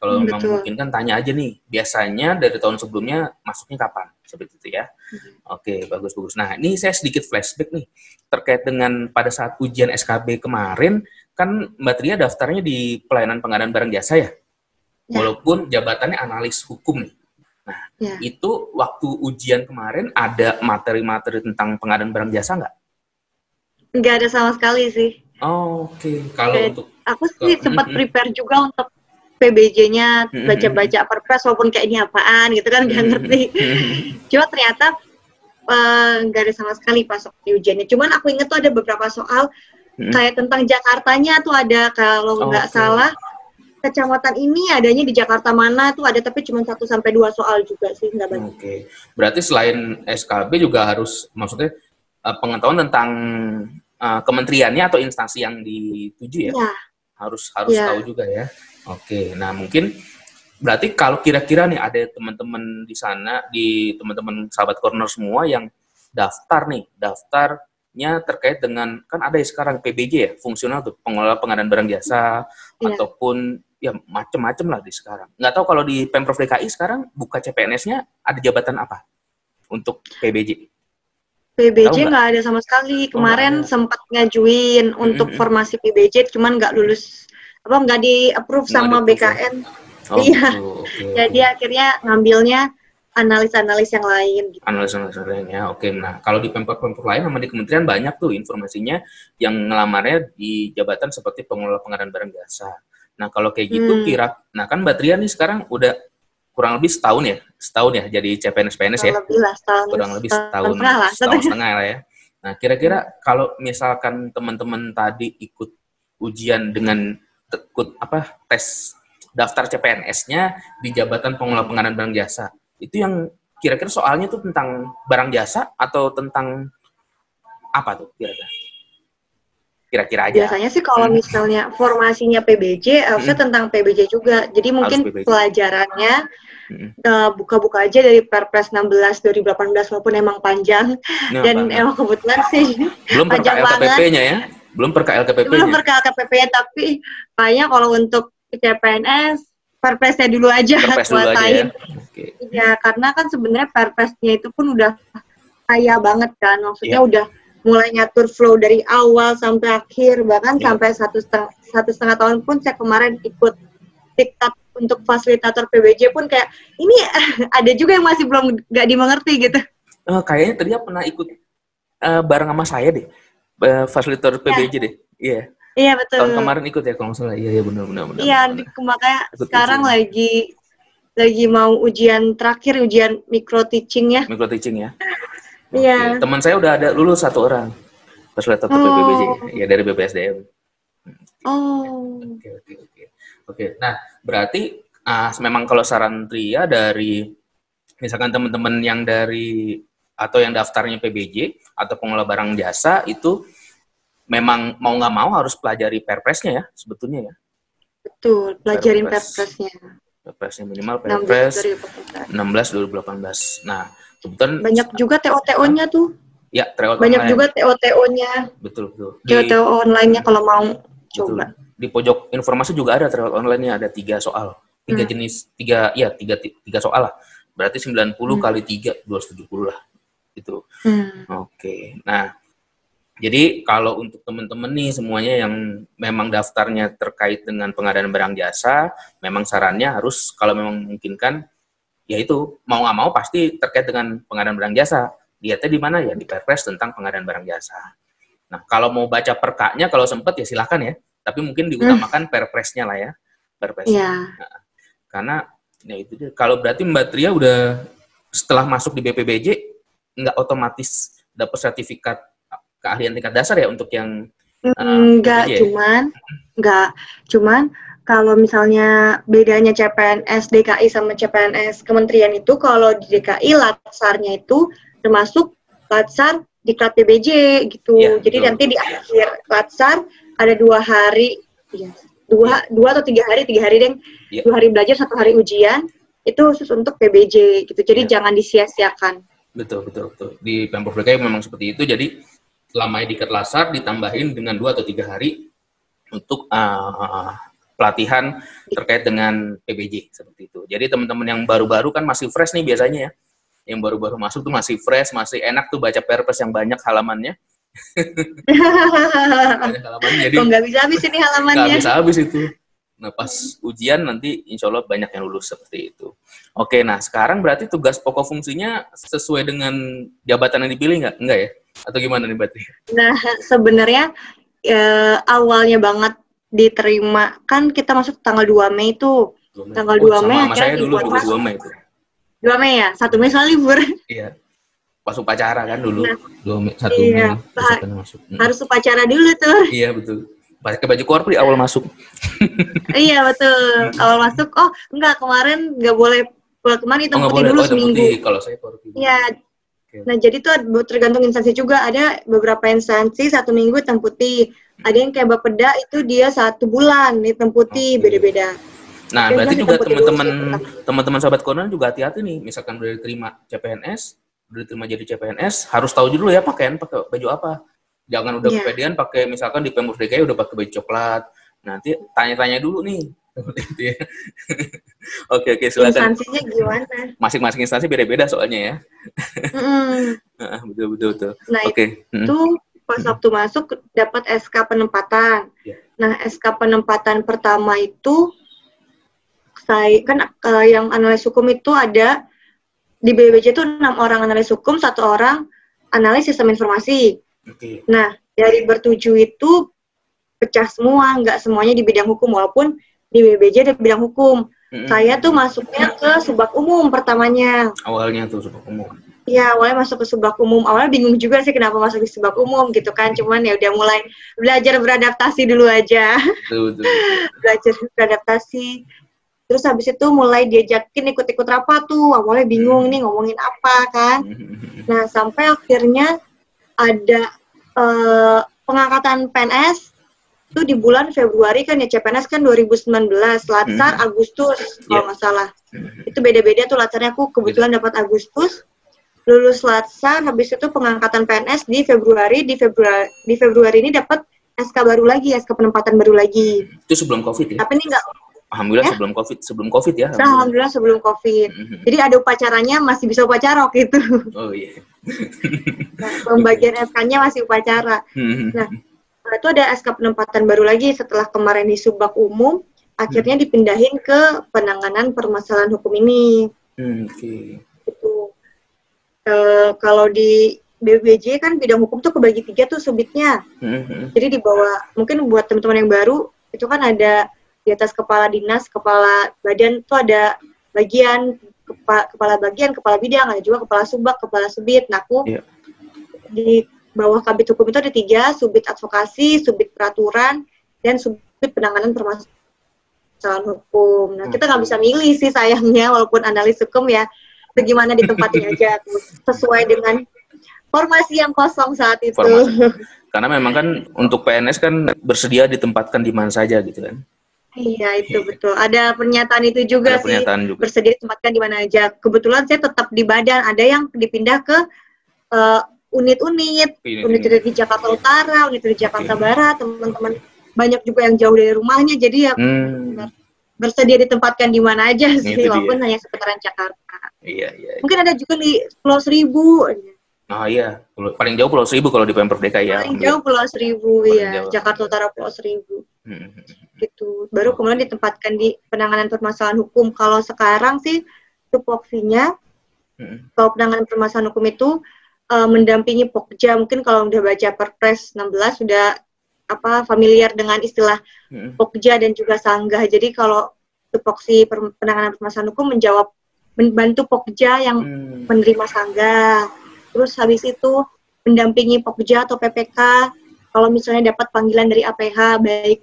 Kalau memang memungkinkan, tanya aja nih, biasanya dari tahun sebelumnya masuknya kapan, seperti itu ya. Oke, bagus. Nah, ini saya sedikit flashback nih, terkait dengan pada saat ujian SKB kemarin, kan Mbak Tria daftarnya di pelayanan pengadaan barang jasa ya? Walaupun jabatannya analis hukum nih. Nah, itu waktu ujian kemarin ada materi-materi tentang pengadaan barang jasa nggak? Nggak ada sama sekali sih. Oke. Kalau untuk... Aku sih sempat prepare juga untuk PBJ-nya, baca-baca perpres, walaupun kayak ini apaan gitu kan, nggak ngerti. Cuma ternyata nggak ada sama sekali pas di ujiannya. Cuman aku inget tuh ada beberapa soal kayak tentang Jakartanya tuh ada, kalau nggak salah kecamatan ini adanya di Jakarta mana tuh ada, tapi cuma 1-2 soal juga sih, nggak banyak. Oke. Berarti selain SKB juga harus, maksudnya pengetahuan tentang kementeriannya atau instansi yang dituju ya? Harus tahu juga ya. Oke, nah mungkin berarti kalau kira-kira nih ada teman-teman di sana, di teman-teman sahabat corner semua yang daftarnya terkait dengan, kan ada sekarang PBJ ya, fungsional tuh, pengelola pengadaan barang jasa, ataupun ya macem-macem lah di sekarang. Nggak tahu kalau di Pemprov DKI sekarang buka CPNS-nya ada jabatan apa untuk PBJ? PBJ nggak ada sama sekali. Kemarin sempat ngajuin untuk formasi PBJ, cuman nggak lulus, nggak di-approve sama BKN. Iya. Jadi akhirnya ngambilnya analis-analis yang lain. Gitu. Analis-analis lainnya. Oke. Nah, kalau di Pemprov lain sama di kementerian banyak tuh informasinya yang ngelamarnya di jabatan seperti pengelola pengadaan barang jasa. Nah, kalau kayak gitu nah kan Mbak Tria nih sekarang udah kurang lebih setahun ya jadi CPNS-PNS ya. Kurang lebih setahun setengah lah ya. Nah, kira-kira kalau misalkan teman-teman tadi ikut ujian dengan tes daftar CPNS-nya di jabatan pengelola pengadaan barang jasa, itu yang kira-kira soalnya tuh tentang barang jasa atau tentang apa tuh kira-kira aja? Biasanya sih kalau misalnya formasinya PBJ, harusnya tentang PBJ juga. Jadi mungkin pelajarannya buka-buka aja dari Perpres 16 2018, walaupun emang panjang. Dan emang kebetulan sih belum per KLKPP-nya ya? Belum per KLKPP-nya, tapi kayaknya kalau untuk CPNS Perpresnya dulu aja kuasain. Ya, karena kan sebenarnya Perpresnya itu pun udah kaya banget kan, maksudnya udah mulai ngatur flow dari awal sampai akhir, bahkan sampai satu setengah tahun pun saya kemarin ikut TikTok untuk fasilitator PBJ pun kayak ini ada juga yang masih belum nggak dimengerti gitu. Kayaknya tadi pernah ikut bareng sama saya deh, fasilitator PBJ deh. Iya. Iya betul. Tahun kemarin ikut ya kalau nggak salah. Iya benar. Iya, makanya sekarang lagi mau ujian terakhir, ujian micro teaching ya. Iya. Teman saya udah ada lulus 1 orang fasilitator PBJ ya dari BPSDM. Oh. Oke. Nah, berarti memang kalau saran Tria dari misalkan teman-teman yang dari atau yang daftarnya PBJ atau pengelola barang jasa itu memang mau nggak mau harus pelajari Perpresnya ya sebetulnya ya. Betul, pelajarin Perpresnya. Perpresnya minimal Perpres 16 2018. Nah, kebetulan banyak juga TO-TO-nya tuh. Ya, banyak online. Juga TO-TO-nya. Betul. TO online-nya kalau mau betul. coba. Di pojok informasi juga ada TO online-nya, ada 3 soal. 3 jenis, 3 soal lah. Berarti 90 kali 3, 270 lah. Gitu. Oke. Nah, jadi kalau untuk teman-teman nih semuanya yang memang daftarnya terkait dengan pengadaan barang jasa, memang sarannya harus kalau memang memungkinkan, yaitu mau nggak mau pasti terkait dengan pengadaan barang jasa. Lihatnya di mana ya? Di Perpres tentang pengadaan barang jasa. Nah, kalau mau baca perkanya, kalau sempat ya silahkan ya. Tapi mungkin diutamakan Perpresnya lah ya. Perpresnya. Yeah. Nah, karena ya itu dia. Kalau berarti Mbak Tria udah setelah masuk di BPBJ nggak otomatis dapat sertifikat keahlian tingkat dasar ya untuk yang cuman kalau misalnya bedanya CPNS DKI sama CPNS Kementerian itu, kalau di DKI latsarnya itu termasuk latsar diklat PBJ gitu. Ya, jadi nanti di akhir latsar ada 2 hari, dua atau 3 hari deh, 2 hari belajar, 1 hari ujian, itu khusus untuk PBJ gitu. Jadi jangan disia-siakan. Betul. Di Pemprov DKI memang seperti itu. Jadi selama diket latsar ditambahin dengan 2 atau 3 hari untuk pelatihan terkait dengan PBJ seperti itu. Jadi teman-teman yang baru-baru kan masih fresh nih biasanya ya. Yang baru-baru masuk tuh masih fresh, masih enak tuh baca Perpres yang banyak halamannya. Banyak halamannya. Jadi nggak bisa habis ini halamannya. Nggak bisa habis itu. Nah pas ujian nanti insya Allah banyak yang lulus seperti itu. Oke, nah sekarang berarti tugas pokok fungsinya sesuai dengan jabatan yang dipilih nggak? Enggak ya? Atau gimana nih Mbak Tri? Nah sebenarnya awalnya banget diterima, kan kita masuk tanggal 2 Mei tuh. Tanggal 2 Mei sama saya dulu 2 Mei itu. 2 Mei ya? 1 Mei soal libur. Iya. Pas upacara kan dulu. Nah, 2 Mei, 1 Mei. Masuk. Harus upacara dulu tuh. Iya, betul. Pakai baju korp di awal masuk. Iya, betul. Awal masuk, enggak, kemarin enggak boleh. Kemarin hitam putih dulu seminggu. Kalau saya korp. Iya. Nah, jadi tuh tergantung instansi juga. Ada beberapa instansi 1 minggu hitam putih. Ada yang kayak Bapeda itu dia 1 bulan hitam putih, beda-beda. Nah, berarti juga teman-teman sahabat corner juga hati-hati nih. Misalkan udah diterima CPNS, udah diterima jadi CPNS, harus tahu dulu ya pakai baju apa. Jangan udah kepedean pakai misalkan di Pemprov DKI udah pakai baju coklat. Nanti tanya-tanya dulu nih. Oke, silakan. Instansinya gimana? Masing-masing instansi beda-beda soalnya ya. Betul. Nah, itu pas waktu masuk dapat SK penempatan. Nah, SK penempatan pertama itu saya kan yang analis hukum itu ada di BPBJ itu 6 orang analis hukum, 1 orang analis sistem informasi. Nah, dari bertujuh itu pecah semua, nggak semuanya di bidang hukum, walaupun di BPBJ ada bidang hukum. Saya tuh masuknya ke subak umum pertamanya. Awalnya tuh subak umum. Iya, awalnya masuk ke subak umum. Awalnya bingung juga sih kenapa masuk di subak umum gitu kan. Cuman ya udah mulai belajar beradaptasi dulu aja. Betul. Belajar beradaptasi. Terus habis itu mulai diajakin ikut-ikut rapat tuh. Awalnya bingung nih ngomongin apa kan. Nah, sampai akhirnya ada pengangkatan PNS itu di bulan Februari kan ya, CPNS kan 2019, latsar Agustus kalau nggak salah. Itu beda-beda tuh latsarnya, aku kebetulan dapat Agustus. Lulus latsar, habis itu pengangkatan PNS di Februari. Di Februari ini dapat SK baru lagi, SK penempatan baru lagi. Itu sebelum COVID ya? Tapi ini nggak. Alhamdulillah ya? sebelum COVID ya. Alhamdulillah sebelum COVID. Jadi ada upacaranya, masih bisa upacara waktu itu. Oh iya. Nah, pembagian SK-nya masih upacara. Nah, itu ada SK penempatan baru lagi setelah kemarin di subak umum, akhirnya dipindahin ke penanganan permasalahan hukum ini. Gitu. Kalau di BPBJ kan bidang hukum tuh kebagi 3 tuh subitnya. Jadi di bawah, mungkin buat teman-teman yang baru, itu kan ada di atas kepala dinas, kepala badan tuh ada bagian kepala bagian, kepala bidang, ada juga kepala subak, kepala subit. Nah, aku di bawah kabit hukum itu ada 3, subit advokasi, subit peraturan, dan Subdit Penanganan Permasalahan Hukum. Nah, kita nggak bisa milih sih sayangnya, walaupun analis hukum ya, bagaimana ditempatin aja tuh, sesuai dengan formasi yang kosong saat itu. Karena memang kan untuk PNS kan bersedia ditempatkan di mana saja gitu kan. Iya, itu betul. Ada pernyataan itu juga sih, bersedia ditempatkan di mana aja. Kebetulan saya tetap di Badan, ada yang dipindah ke unit-unit di Jakarta Utara, unit di Jakarta Barat, teman-teman banyak juga yang jauh dari rumahnya, jadi ya bersedia ditempatkan di mana aja sih, walaupun hanya seputaran Jakarta. Iya. Mungkin ada juga di Pulau Seribu. Oh iya, paling jauh Pulau Seribu kalau di Pemprov DKI ya. Paling jauh Pulau Seribu, ya, Jakarta Utara Pulau Seribu. Gitu. Baru kemudian ditempatkan di penanganan permasalahan hukum. Kalau sekarang sih tupoksinya, kalau penanganan permasalahan hukum itu mendampingi Pokja. Mungkin kalau udah baca Perpres 16 sudah familiar dengan istilah Pokja dan juga Sanggah. Jadi kalau tupoksi penanganan permasalahan hukum membantu Pokja yang menerima Sanggah. Terus habis itu mendampingi Pokja atau PPK kalau misalnya dapat panggilan dari APH, baik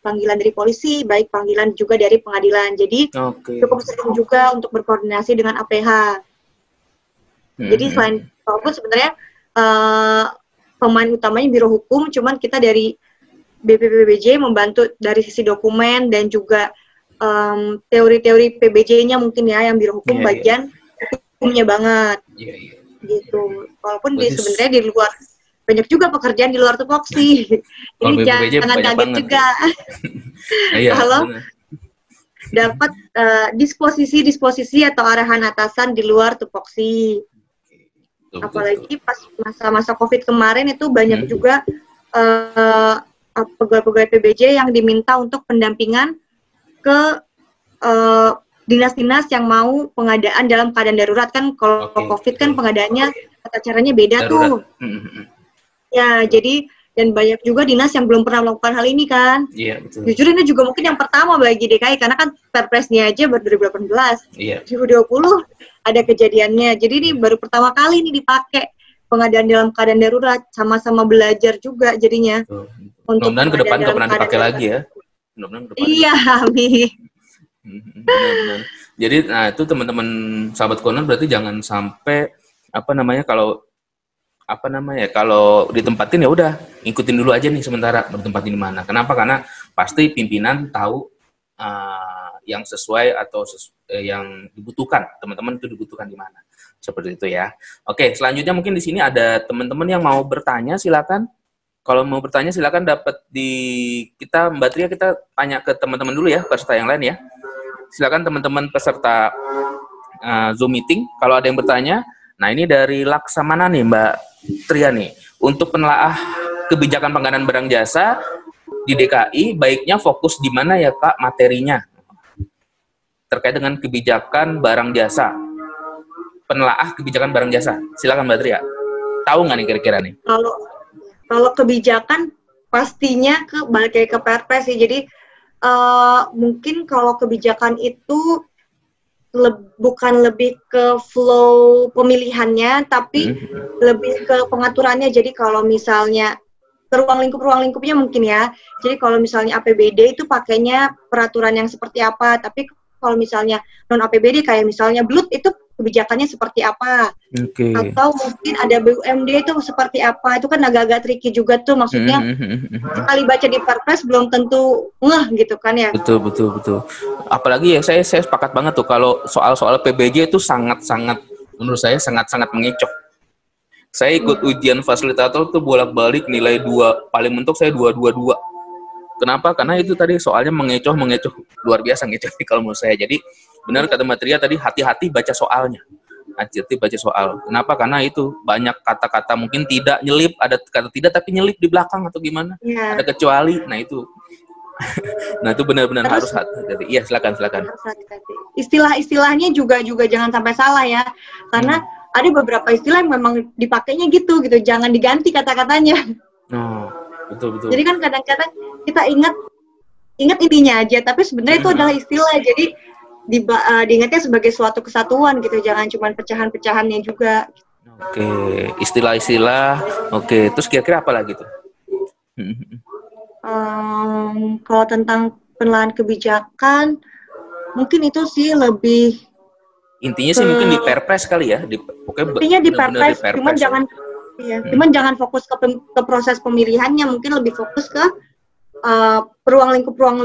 panggilan dari polisi, baik panggilan juga dari pengadilan. Jadi cukup sering juga untuk berkoordinasi dengan APH. Jadi selain walaupun sebenarnya pemain utamanya Biro Hukum, cuman kita dari BPPBJ membantu dari sisi dokumen dan juga teori-teori PBJ-nya mungkin ya, yang Biro Hukum bagian hukumnya banget. Gitu. Walaupun sebenarnya di luar banyak juga pekerjaan di luar tupoksi. Ini jangan kaget juga. Kalau dapat disposisi atau arahan atasan di luar tupoksi. Apalagi pas masa-masa COVID kemarin itu banyak juga pegawai-pegawai PBJ yang diminta untuk pendampingan ke dinas-dinas yang mau pengadaan dalam keadaan darurat. Kan kalau COVID kan pengadaannya tata caranya beda darurat tuh. Ya, jadi dan banyak juga dinas yang belum pernah melakukan hal ini kan. Iya, betul. Jujur ini juga mungkin yang pertama bagi DKI karena kan Perpresnya aja baru 2018. Iya. 2020 ada kejadiannya. Jadi ini baru pertama kali ini dipakai pengadaan dalam keadaan darurat, sama-sama belajar juga jadinya. Mudah-mudahan ke depan nggak pernah dipakai lagi ya. Iya, amin. Benar-benar. Jadi, nah itu teman-teman sahabat Konon berarti jangan sampai kalau ditempatin ya udah ikutin dulu aja nih sementara bertempatin di mana. Kenapa? Karena pasti pimpinan tahu yang sesuai atau yang dibutuhkan, teman-teman itu dibutuhkan di mana. Seperti itu ya. Oke, selanjutnya mungkin di sini ada teman-teman yang mau bertanya, silakan. Kalau mau bertanya silakan dapat Mbak Tria, kita tanya ke teman-teman dulu ya, peserta yang lain ya. Silakan teman-teman peserta Zoom meeting, kalau ada yang bertanya. Nah, ini dari Laksamana nih Mbak Tria nih. Untuk penelaah kebijakan pengadaan barang jasa di DKI, baiknya fokus di mana ya Kak materinya? Terkait dengan kebijakan barang jasa. Penelaah kebijakan barang jasa. Silakan Mbak Tria. Tahu nggak nih kira-kira nih? Kalau kebijakan pastinya balik ke Perpres sih. Jadi mungkin kalau kebijakan itu bukan lebih ke flow pemilihannya, tapi lebih ke pengaturannya. Jadi kalau misalnya ke ruang lingkupnya mungkin ya. Jadi kalau misalnya APBD itu pakainya peraturan yang seperti apa, tapi kalau misalnya non APBD kayak misalnya BLUT itu kebijakannya seperti apa, atau mungkin ada BUMD itu seperti apa, itu kan agak-agak tricky juga tuh, maksudnya sekali baca di Perpres belum tentu gitu kan ya. Betul. Apalagi ya saya sepakat banget tuh kalau soal-soal PBJ itu sangat-sangat menurut saya sangat-sangat mengecoh. Saya ikut ujian fasilitator tuh bolak-balik nilai 2, paling mentok saya 222. Kenapa? Karena itu tadi soalnya mengecoh luar biasa ngecoh kalau menurut saya. Jadi benar kata Mbak Tria tadi, hati-hati baca soalnya. Hati-hati baca soal. Kenapa? Karena itu banyak kata-kata mungkin tidak nyelip, ada kata tidak tapi nyelip di belakang atau gimana. Ya. Ada kecuali. Nah itu. Nah itu benar-benar harus hati-hati. Iya, silakan. Istilah-istilahnya juga jangan sampai salah ya. Karena ada beberapa istilah yang memang dipakainya gitu. Jangan diganti kata-katanya. Oh, betul. Jadi kan kadang-kadang kita ingat intinya aja, tapi sebenarnya itu adalah istilah. Jadi diingatnya sebagai suatu kesatuan gitu, jangan cuma pecahan-pecahannya juga. Oke, istilah-istilah. Oke, terus kira-kira apa lagi tuh? Kalau tentang penilaian kebijakan, mungkin itu sih lebih intinya sih mungkin di Perpres kali ya, intinya di Perpres, cuman jangan cuman jangan fokus ke proses pemilihannya, mungkin lebih fokus ke ruang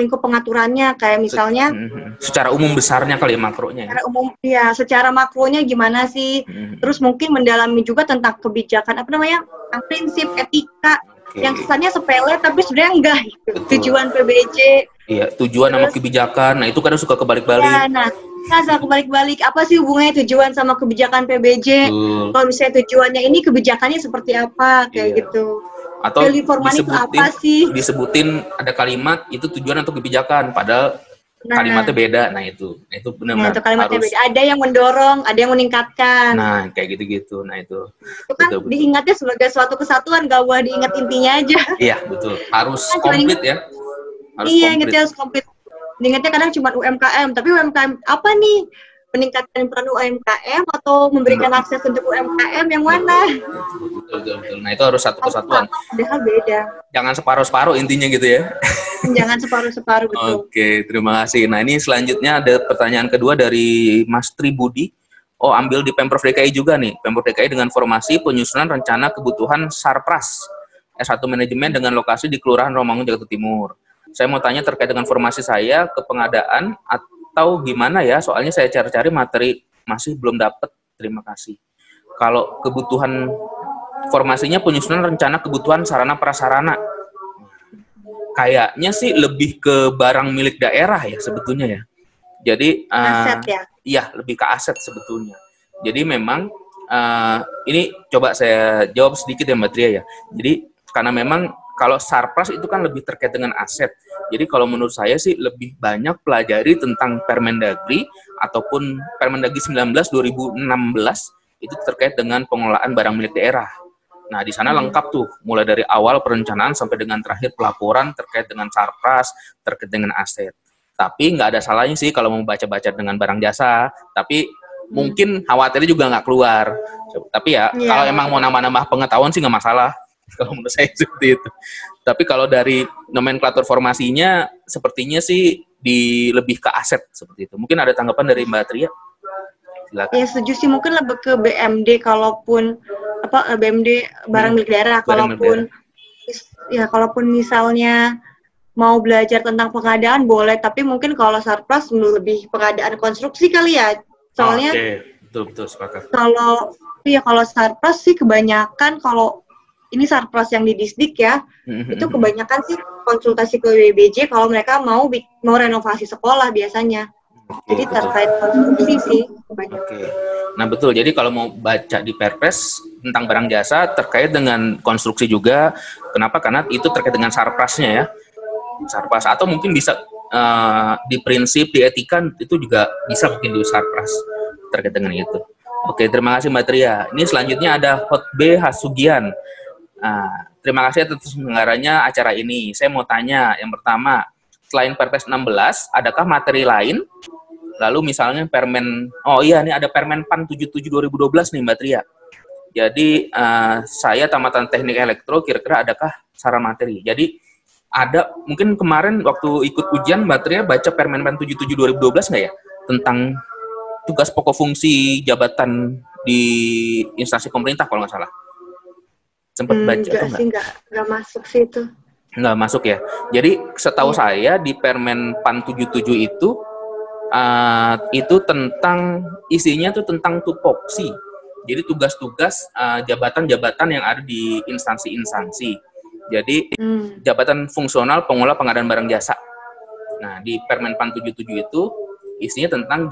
lingkup pengaturannya, kayak misalnya secara umum besarnya kali ya, makronya. Secara umum ya, secara makronya gimana sih? Terus mungkin mendalami juga tentang kebijakan prinsip etika yang kesannya sepele tapi sebenarnya enggak gitu. Tujuan PBJ. Iya, tujuan sama kebijakan. Nah, itu kadang suka kebalik-balik. Ya, nah, kebalik-balik. Apa sih hubungannya tujuan sama kebijakan PBJ? Kalau misalnya tujuannya ini, kebijakannya seperti apa? Kayak gitu. Atau disebutin ada kalimat itu tujuan atau kebijakan, padahal kalimatnya beda. Nah itu benar-benar itu kalimatnya beda. Ada yang mendorong, ada yang meningkatkan. Nah kayak gitu-gitu. Nah itu kan betul. Diingatnya sebagai suatu kesatuan, gak boleh diingat intinya aja. Iya betul, harus komplit ya. Harus komplit. Diingatnya kadang cuma UMKM, tapi UMKM apa nih? Meningkatkan peran UMKM atau memberikan akses untuk UMKM yang mana? Betul. Nah itu harus satu kesatuan. Padahal beda. Jangan separuh-separuh intinya gitu ya. Jangan separuh-separuh, betul. Oke, terima kasih. Nah ini selanjutnya ada pertanyaan kedua dari Mas Tribudi. Ambil di Pemprov DKI juga nih. Pemprov DKI dengan formasi penyusunan rencana kebutuhan Sarpras S1 Manajemen dengan lokasi di Kelurahan Romangun, Jakarta Timur. Saya mau tanya terkait dengan formasi saya ke pengadaan atau gimana ya, soalnya saya cari-cari materi masih belum dapat. Terima kasih. Kalau kebutuhan formasinya penyusunan rencana kebutuhan sarana prasarana, kayaknya sih lebih ke barang milik daerah ya sebetulnya ya. Jadi aset ya? Iya, lebih ke aset sebetulnya. Jadi memang ini coba saya jawab sedikit ya Mbak Tria ya. Jadi karena memang kalau Sarpras itu kan lebih terkait dengan aset. Jadi kalau menurut saya sih lebih banyak pelajari tentang Permendagri ataupun Permendagri 19 2016 itu terkait dengan pengelolaan barang milik daerah. Nah, di sana lengkap tuh, mulai dari awal perencanaan sampai dengan terakhir pelaporan terkait dengan Sarpras, terkait dengan aset. Tapi nggak ada salahnya sih kalau mau baca-baca dengan barang jasa, tapi mungkin khawatirnya juga nggak keluar. Tapi ya, kalau emang mau nambah-nambah pengetahuan sih nggak masalah. Kalau menurut saya seperti itu. Tapi kalau dari nomenklatur formasinya, sepertinya sih lebih ke aset seperti itu. Mungkin ada tanggapan dari Mbak Tria? Silakan. Ya setuju sih, mungkin lebih ke BMD, kalaupun BMD barang milik daerah, kalaupun misalnya mau belajar tentang pengadaan boleh, tapi mungkin kalau Sarpras lebih pengadaan konstruksi kali ya. Soalnya betul sepakat. Kalau Sarpras sih kebanyakan, kalau ini Sarpras yang di Disdik ya, itu kebanyakan sih konsultasi ke WBJ kalau mereka mau renovasi sekolah biasanya. Jadi terkait konstruksi sih kebanyakan. Nah betul, jadi kalau mau baca di Perpres tentang barang jasa terkait dengan konstruksi juga, kenapa? Karena itu terkait dengan Sarprasnya ya. Sarpras, atau mungkin bisa di prinsip, di etika itu juga bisa mungkin di Sarpras terkait dengan itu. Oke, terima kasih Mbak Tria. Ini selanjutnya ada Hotbe Hasugian. Terima kasih atas penyelenggaranya acara ini. Saya mau tanya, yang pertama, selain Perpres 16, adakah materi lain? Lalu misalnya ini ada Permen PAN 77 2012 nih Mbak Tria. Jadi saya tamatan teknik elektro, kira-kira adakah saran materi? Jadi ada, mungkin kemarin waktu ikut ujian Mbak Tria baca Permen PAN 77 2012 nggak ya? Tentang tugas pokok fungsi jabatan di instansi pemerintah kalau nggak salah. Sempat baca atau enggak? Enggak masuk sih itu. Enggak masuk ya. Jadi setahu saya di Permen PAN 77 itu tentang isinya tuh tentang tupoksi. Jadi tugas-tugas jabatan-jabatan yang ada di instansi-instansi. Jadi jabatan fungsional pengelola pengadaan barang jasa. Nah, di Permen PAN 77 itu isinya tentang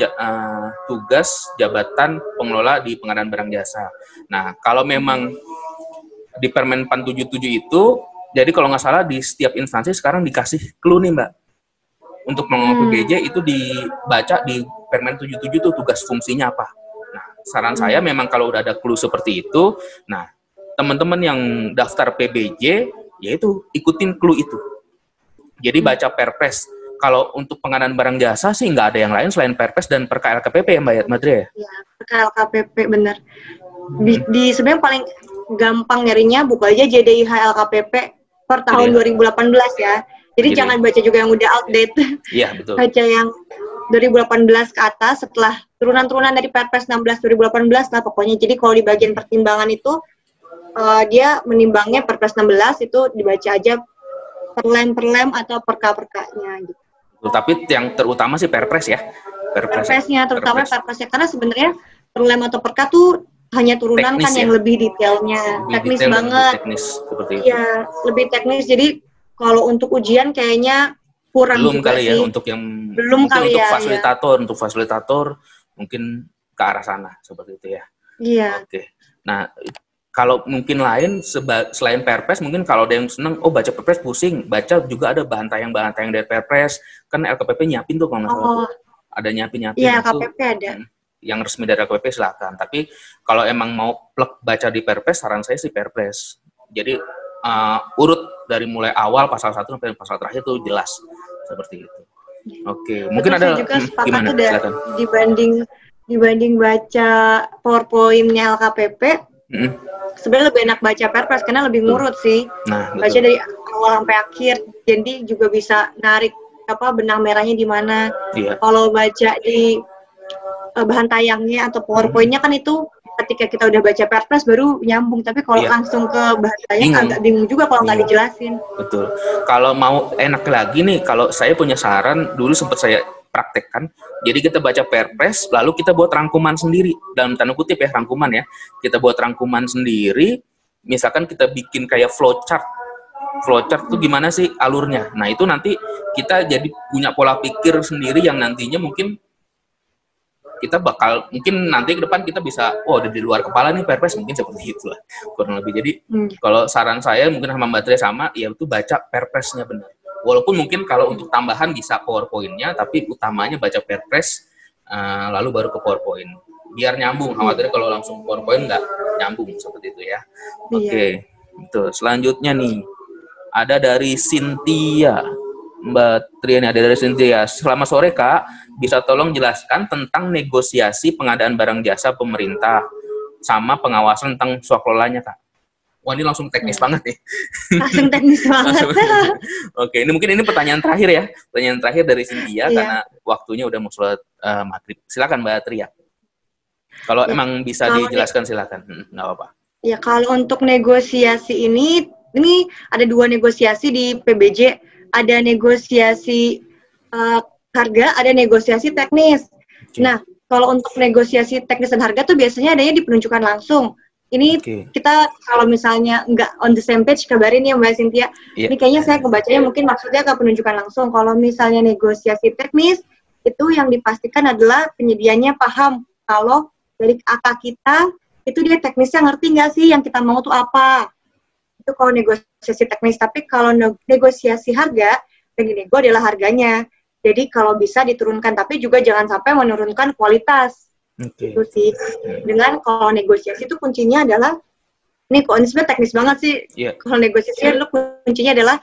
tugas jabatan pengelola di pengadaan barang jasa. Nah, kalau memang di Permen PAN 77 itu, jadi kalau nggak salah di setiap instansi sekarang dikasih clue nih Mbak. Untuk mengelola PBJ itu dibaca di Permen 77 itu tugas fungsinya apa. Nah, saran saya memang kalau udah ada clue seperti itu, nah teman-teman yang daftar PBJ, yaitu ikutin clue itu. Jadi baca Perpres. Kalau untuk pengadaan barang jasa sih nggak ada yang lain selain Perpres dan Perka LKPP ya Mbak Madria? Ya, Perka LKPP benar. Sebenarnya paling gampang nyarinya buka aja JDIH LKPP per tahun 2018 ya. Jadi jangan baca juga yang udah outdate. Iya, betul. Baca yang 2018 ke atas, setelah turunan-turunan dari Perpres 16 2018 lah pokoknya. Jadi kalau di bagian pertimbangan itu dia menimbangnya Perpres 16 itu dibaca aja per lem atau perka-perkanya gitu. Tapi yang terutama sih Perpres ya. Perpresnya, terutama Perpresnya, karena sebenarnya per lem atau perka tuh hanya turunan teknis kan ya? Yang lebih detailnya, lebih teknis detail, banget. Lebih teknis seperti itu. Iya, lebih teknis. Jadi kalau untuk ujian kayaknya kurang belum juga kali sih. Ya untuk yang belum kali untuk ya, fasilitator, untuk fasilitator mungkin ke arah sana seperti itu ya. Iya. Oke. Nah, kalau mungkin lain selain Perpres, mungkin kalau ada yang seneng, baca Perpres pusing, baca juga ada bahan tayang dari Perpres, kan LKPP nyiapin tuh kalau nggak salah. Ada nyiapin. Iya, LKPP ada. Yang resmi dari LKPP silakan. Tapi kalau emang mau plek baca di Perpres, saran saya sih Perpres. Jadi urut dari mulai awal pasal 1 sampai pasal terakhir itu jelas seperti itu. Oke, mungkin ada juga gimana? Silakan. Dibanding baca PowerPoint-nya LKPP, sebenarnya lebih enak baca Perpres karena lebih ngurut sih. Nah, baca dari awal sampai akhir, jadi juga bisa narik benang merahnya di mana. Iya. Kalau baca di bahan tayangnya atau PowerPoint-nya kan itu ketika kita udah baca Perpres baru nyambung, tapi kalau langsung ke bahan tayang agak bingung juga kalau nggak dijelasin. Betul. Kalau mau enak lagi nih, kalau saya punya saran, dulu sempat saya praktekkan. Jadi kita baca Perpres, lalu kita buat rangkuman sendiri, dalam tanda kutip ya, rangkuman ya. Kita buat rangkuman sendiri, misalkan kita bikin kayak flowchart. Flowchart itu gimana sih alurnya? Nah, itu nanti kita jadi punya pola pikir sendiri yang nantinya mungkin kita bakal, mungkin nanti ke depan kita bisa, udah di luar kepala nih Perpres, mungkin seperti itu lah, kurang lebih. Jadi, kalau saran saya mungkin sama Mbak Tria sama, ya itu baca Perpresnya benar. Walaupun mungkin kalau untuk tambahan bisa PowerPoint-nya, tapi utamanya baca Perpres, lalu baru ke PowerPoint. Biar nyambung, khawatir kalau langsung PowerPoint nggak nyambung, seperti itu ya. Oke, betul. Selanjutnya nih, ada dari Cynthia. Mbak Triani, ada dari Cynthia. Selamat sore Kak, bisa tolong jelaskan tentang negosiasi pengadaan barang jasa pemerintah sama pengawasan tentang swakelolanya Kak. Wah, ini langsung teknis banget nih. Langsung teknis banget. Oke, ini mungkin pertanyaan terakhir ya. Pertanyaan terakhir dari Cynthia karena waktunya udah mau sholat maghrib. Silakan Mbak Tria. Kalau emang bisa dijelaskan silakan, nggak apa-apa. Ya, kalau untuk negosiasi ini ada 2 negosiasi di PBJ. Ada negosiasi harga, ada negosiasi teknis. Nah, kalau untuk negosiasi teknis dan harga tuh biasanya adanya di penunjukan langsung. Ini kita kalau misalnya nggak on the same page, kabarin ya Mbak Cynthia. Ini kayaknya saya kebacanya mungkin maksudnya ke penunjukan langsung. Kalau misalnya negosiasi teknis, itu yang dipastikan adalah penyedianya paham kalau dari AK kita, itu dia teknisnya ngerti nggak sih yang kita mau tuh apa. Itu kalau negosiasi teknis. Tapi kalau negosiasi harga, yang dinego adalah harganya. Jadi kalau bisa diturunkan, tapi juga jangan sampai menurunkan kualitas. Itu sih. Dengan kalau negosiasi itu kuncinya adalah, ini sebenarnya teknis banget sih. Kalau negosiasi itu kuncinya adalah,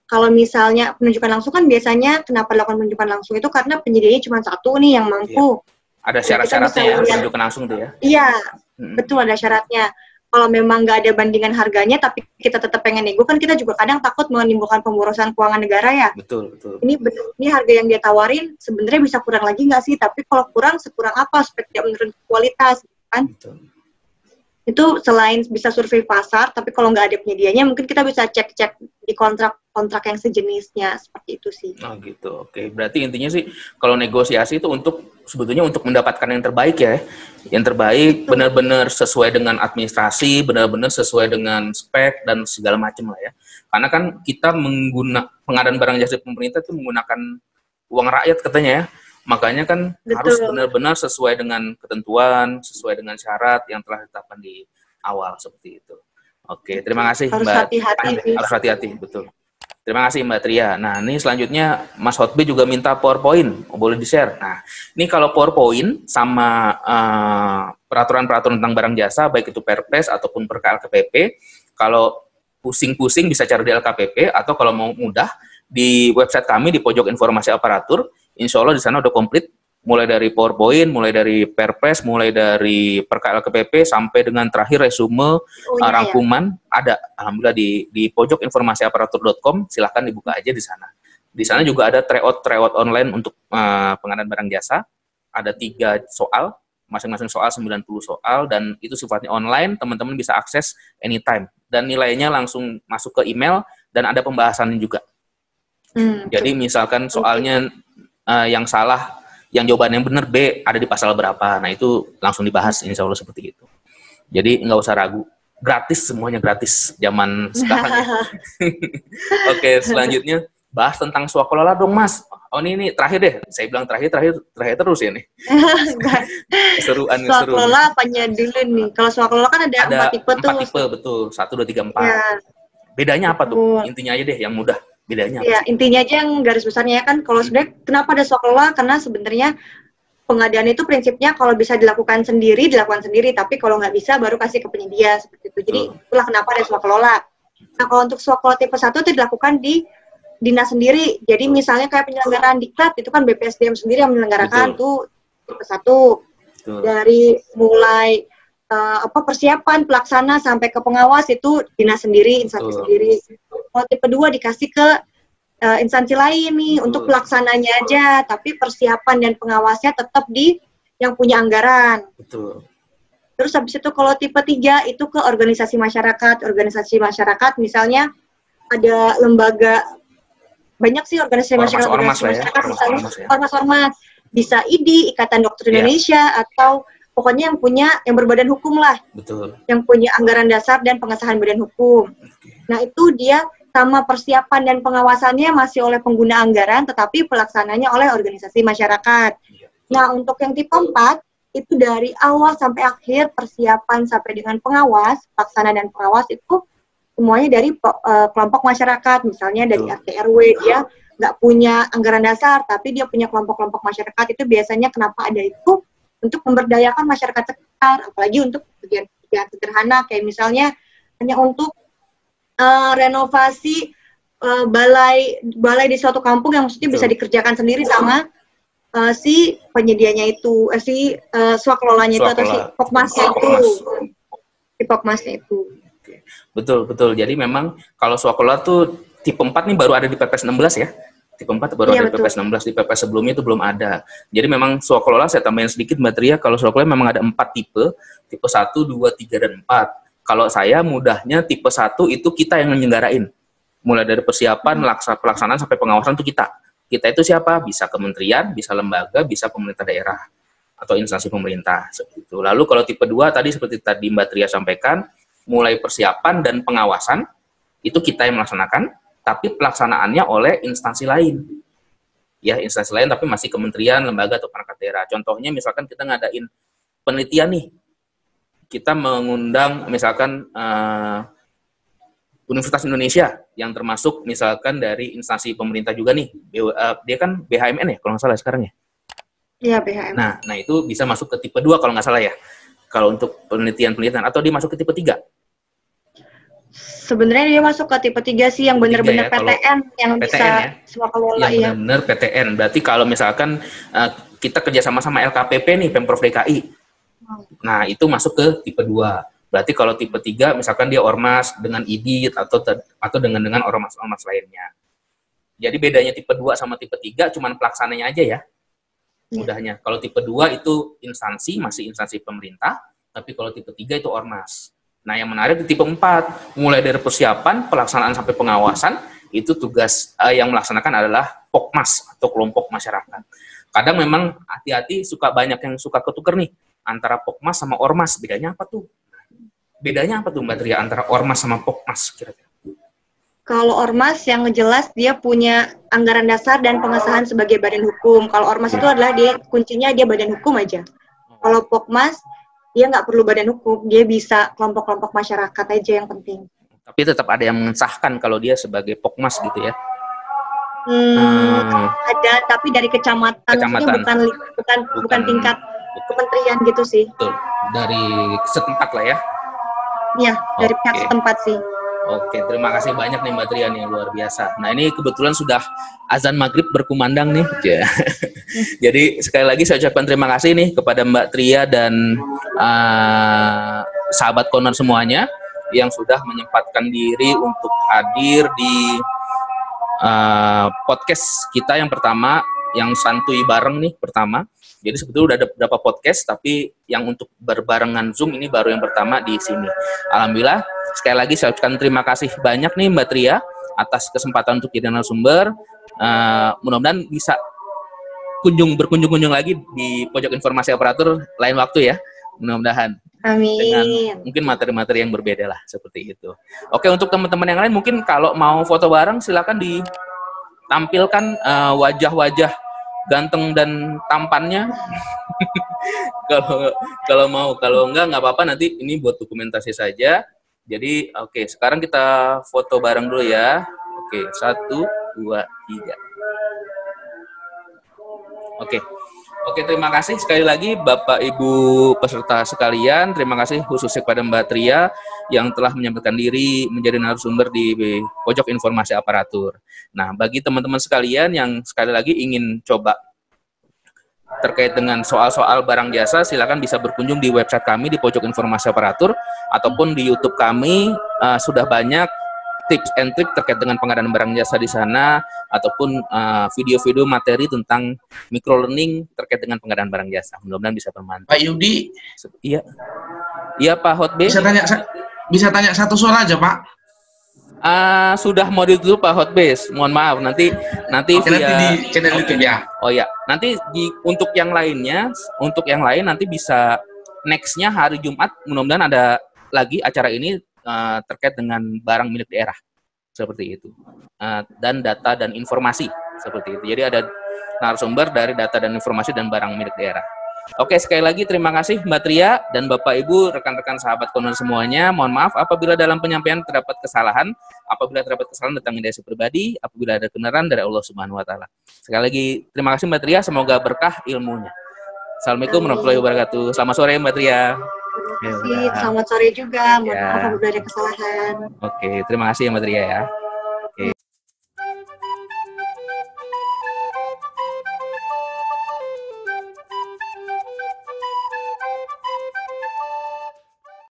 kalau misalnya penunjukan langsung kan biasanya kenapa dilakukan penunjukan langsung itu karena penyedianya cuma satu nih yang mampu. Ada syarat-syaratnya ya, penunjukan langsung tuh ya? Iya, betul ada syaratnya. Kalau memang nggak ada bandingan harganya, tapi kita tetap pengen nego, kan kita juga kadang takut menimbulkan pemborosan keuangan negara ya. Betul, betul. Ini harga yang dia tawarin, sebenarnya bisa kurang lagi nggak sih? Tapi kalau kurang, sekurang apa supaya tidak menurun kualitas, kan? Betul. Itu selain bisa survei pasar, tapi kalau nggak ada penyedianya, mungkin kita bisa cek-cek di kontrak yang sejenisnya, seperti itu sih. Oh gitu, oke. Berarti intinya sih, kalau negosiasi itu sebetulnya untuk mendapatkan yang terbaik ya. Yang terbaik benar-benar sesuai dengan administrasi, benar-benar sesuai dengan spek, dan segala macam lah ya. Karena kan kita pengadaan barang jasa pemerintah itu menggunakan uang rakyat katanya ya. Makanya kan harus benar-benar sesuai dengan ketentuan, sesuai dengan syarat yang telah ditetapkan di awal seperti itu. Oke, terima kasih harus Mbak. Hati-hati, harus hati-hati, betul. Terima kasih Mbak Tria. Nah, ini selanjutnya Mas Hotbi juga minta PowerPoint, boleh di-share. Nah, ini kalau PowerPoint sama peraturan-peraturan tentang barang jasa, baik itu Perpres ataupun Perka LKPP, kalau pusing-pusing bisa cari di LKPP, atau kalau mau mudah, di website kami di pojok informasi aparatur, insya Allah di sana udah komplit mulai dari PowerPoint, mulai dari Perpres, mulai dari Perka LKPP sampai dengan terakhir resume, rangkuman ada. Alhamdulillah di pojok informasi aparatur.com, silahkan dibuka aja di sana. Di sana juga ada tryout online untuk pengadaan barang jasa. Ada 3 soal, masing-masing soal 90 soal, dan itu sifatnya online, teman-teman bisa akses anytime. Dan nilainya langsung masuk ke email, dan ada pembahasannya juga. Jadi misalkan soalnya yang salah, yang jawabannya benar B ada di pasal berapa, nah itu langsung dibahas, insya Allah seperti itu. Jadi nggak usah ragu, gratis, semuanya gratis zaman sekarang ya. Oke, selanjutnya bahas tentang swakelola dong Mas. Oh ini terakhir deh, saya bilang terakhir terus ya nih. Seruan. Swakelola apanya dulu nih? Kalau swakelola kan ada 4 tipe tuh. 4 tipe, betul, 1, 2, 3, 4. Ya. Bedanya apa tuh? Intinya aja deh yang mudah. Bedanya ya, intinya aja yang garis besarnya kan, kalau sebenarnya kenapa ada swakelola, karena sebenarnya pengadaan itu prinsipnya kalau bisa dilakukan sendiri, tapi kalau nggak bisa baru kasih ke penyedia, seperti itu. Jadi itulah kenapa ada swakelola. Nah, kalau untuk swakelola tipe 1 itu dilakukan di dinas sendiri. Jadi misalnya kayak penyelenggaraan diklat, itu kan BPSDM sendiri yang menyelenggarakan tuh tipe 1. Dari mulai persiapan, pelaksana sampai ke pengawas itu dinas sendiri, instansi sendiri. Kalau tipe 2 dikasih ke instansi lain nih untuk pelaksananya aja, tapi persiapan dan pengawasnya tetap di yang punya anggaran. Betul. Terus habis itu kalau tipe 3 itu ke organisasi masyarakat. Organisasi masyarakat misalnya ada lembaga, banyak sih organisasi masyarakat, misalnya ormas-ormas, bisa IDI, Ikatan Dokter Indonesia, atau pokoknya yang berbadan hukum lah. Betul. Yang punya anggaran dasar dan pengesahan badan hukum. Nah, itu dia sama persiapan dan pengawasannya masih oleh pengguna anggaran, tetapi pelaksananya oleh organisasi masyarakat. Nah, untuk yang tipe 4, itu dari awal sampai akhir, persiapan sampai dengan pengawas, pelaksana dan pengawas itu semuanya dari kelompok masyarakat. Misalnya dari RT RW, dia nggak punya anggaran dasar, tapi dia punya kelompok-kelompok masyarakat. Itu biasanya kenapa ada itu, untuk memberdayakan masyarakat sekitar, apalagi untuk kegiatan sederhana, kayak misalnya hanya untuk renovasi balai di suatu kampung yang maksudnya bisa dikerjakan sendiri sama si penyedianya itu, swakelolanya itu, atau si pokmasnya itu. Si pokmasnya itu. Betul. Jadi memang kalau swakelola tuh tipe 4 nih baru ada di Perpres 16 ya. Tipe 4 baru ada di Perpres 16, di Perpres sebelumnya itu belum ada. Jadi memang swakelola, saya tambahin sedikit Mbak Tria, kalau swakelola memang ada 4 tipe 1, 2, 3, dan 4. Kalau saya mudahnya tipe 1 itu kita yang menyelenggarain. Mulai dari persiapan, pelaksanaan sampai pengawasan itu kita. Kita itu siapa? Bisa kementerian, bisa lembaga, bisa pemerintah daerah atau instansi pemerintah seperti itu. Lalu kalau tipe 2 tadi seperti tadi Mbak Tria sampaikan, mulai persiapan dan pengawasan itu kita yang melaksanakan, tapi pelaksanaannya oleh instansi lain. Ya, instansi lain tapi masih kementerian, lembaga atau perangkat daerah. Contohnya misalkan kita ngadain penelitian nih. Kita mengundang misalkan Universitas Indonesia yang termasuk misalkan dari instansi pemerintah juga nih. Dia kan BHMN ya kalau nggak salah sekarang ya. Iya, BHMN. Nah itu bisa masuk ke tipe 2 kalau nggak salah ya. Kalau untuk penelitian atau dia masuk ke tipe 3. Sebenarnya dia masuk ke tipe 3 sih, yang benar-benar PTN yang PTN bisa ya? Swakelola ya. Benar-benar PTN. Berarti kalau misalkan kita kerja sama LKPP nih, Pemprov DKI. Nah, itu masuk ke tipe 2. Berarti kalau tipe 3 misalkan dia ormas dengan IDI atau dengan ormas lainnya. Jadi bedanya tipe 2 sama tipe 3 cuman pelaksananya aja ya. Mudahnya. Kalau tipe 2 itu instansi, masih instansi pemerintah, tapi kalau tipe 3 itu ormas. Nah, yang menarik di tipe 4, mulai dari persiapan, pelaksanaan sampai pengawasan, itu tugas yang melaksanakan adalah Pokmas atau kelompok masyarakat. Kadang memang hati-hati banyak yang suka ketuker nih antara Pokmas sama ormas. Bedanya apa tuh? Bedanya apa tuh Mbak Tria antara ormas sama Pokmas kira-kira? Kalau ormas yang jelas dia punya anggaran dasar dan pengesahan sebagai badan hukum. Kalau ormas itu adalah kuncinya dia badan hukum aja. Kalau Pokmas dia nggak perlu badan hukum, dia bisa kelompok-kelompok masyarakat aja yang penting. Tapi tetap ada yang mengesahkan kalau dia sebagai Pokmas gitu ya? Ada, tapi dari kecamatan. Bukan tingkat kementerian gitu sih. Betul. Dari setempat lah ya? Iya, dari pihak setempat sih. Oke, terima kasih banyak nih Mbak Tria nih, luar biasa. Nah ini kebetulan sudah azan maghrib berkumandang nih. Jadi sekali lagi saya ucapkan terima kasih nih kepada Mbak Tria dan sahabat Corner semuanya yang sudah menyempatkan diri untuk hadir di podcast kita yang pertama, yang santuy bareng nih pertama. Jadi sebetulnya udah ada beberapa podcast, tapi yang untuk berbarengan Zoom ini baru yang pertama di sini. Alhamdulillah, sekali lagi saya ucapkan terima kasih banyak nih Mbak Tria atas kesempatan untuk jadi narasumber. Mudah-mudahan bisa berkunjung lagi di Pojok Informasi Aparatur lain waktu ya. Mudah-mudahan. Amin. Dengan mungkin materi-materi yang berbeda lah, seperti itu. Oke, untuk teman-teman yang lain mungkin kalau mau foto bareng silakan ditampilkan wajah-wajah ganteng dan tampannya. kalau mau, kalau enggak apa-apa, nanti ini buat dokumentasi saja. Jadi oke, sekarang kita foto bareng dulu ya. Oke, 1, 2, 3. Oke, terima kasih sekali lagi Bapak Ibu peserta sekalian. Terima kasih khususnya kepada Mbak Tria yang telah menyampaikan diri menjadi narasumber di Pojok Informasi Aparatur. Nah, bagi teman-teman sekalian yang sekali lagi ingin coba terkait dengan soal-soal barang jasa, silakan bisa berkunjung di website kami di Pojok Informasi Aparatur ataupun di YouTube kami. Sudah banyak tips and trik terkait dengan pengadaan barang jasa di sana, ataupun video-video materi tentang micro learning terkait dengan pengadaan barang jasa. Mudah-mudahan bisa bermanfaat. Pak Yudi. Iya Pak Hotbe. Bisa tanya satu soal aja Pak. Sudah mau ditutup Pak Hotbase, mohon maaf nanti via di channel YouTube ya. Oh ya, nanti untuk yang lain nanti bisa nextnya hari Jumat, mudah-mudahan ada lagi acara ini terkait dengan barang milik daerah seperti itu, dan data dan informasi seperti itu. Jadi ada narasumber dari data dan informasi dan barang milik daerah. Oke, sekali lagi terima kasih Mbak Tria dan Bapak Ibu, rekan-rekan sahabat Corner semuanya. Mohon maaf apabila dalam penyampaian terdapat kesalahan, tentang indikasi pribadi, apabila ada kebenaran dari Allah Subhanahu wa taala. Sekali lagi terima kasih Mbak Tria, semoga berkah ilmunya. Assalamualaikum warahmatullahi wabarakatuh. Selamat sore Mbak Tria. Terima kasih. Selamat sore juga. Mohon maaf apabila ada kesalahan. Oke, terima kasih ya Mbak Tria ya.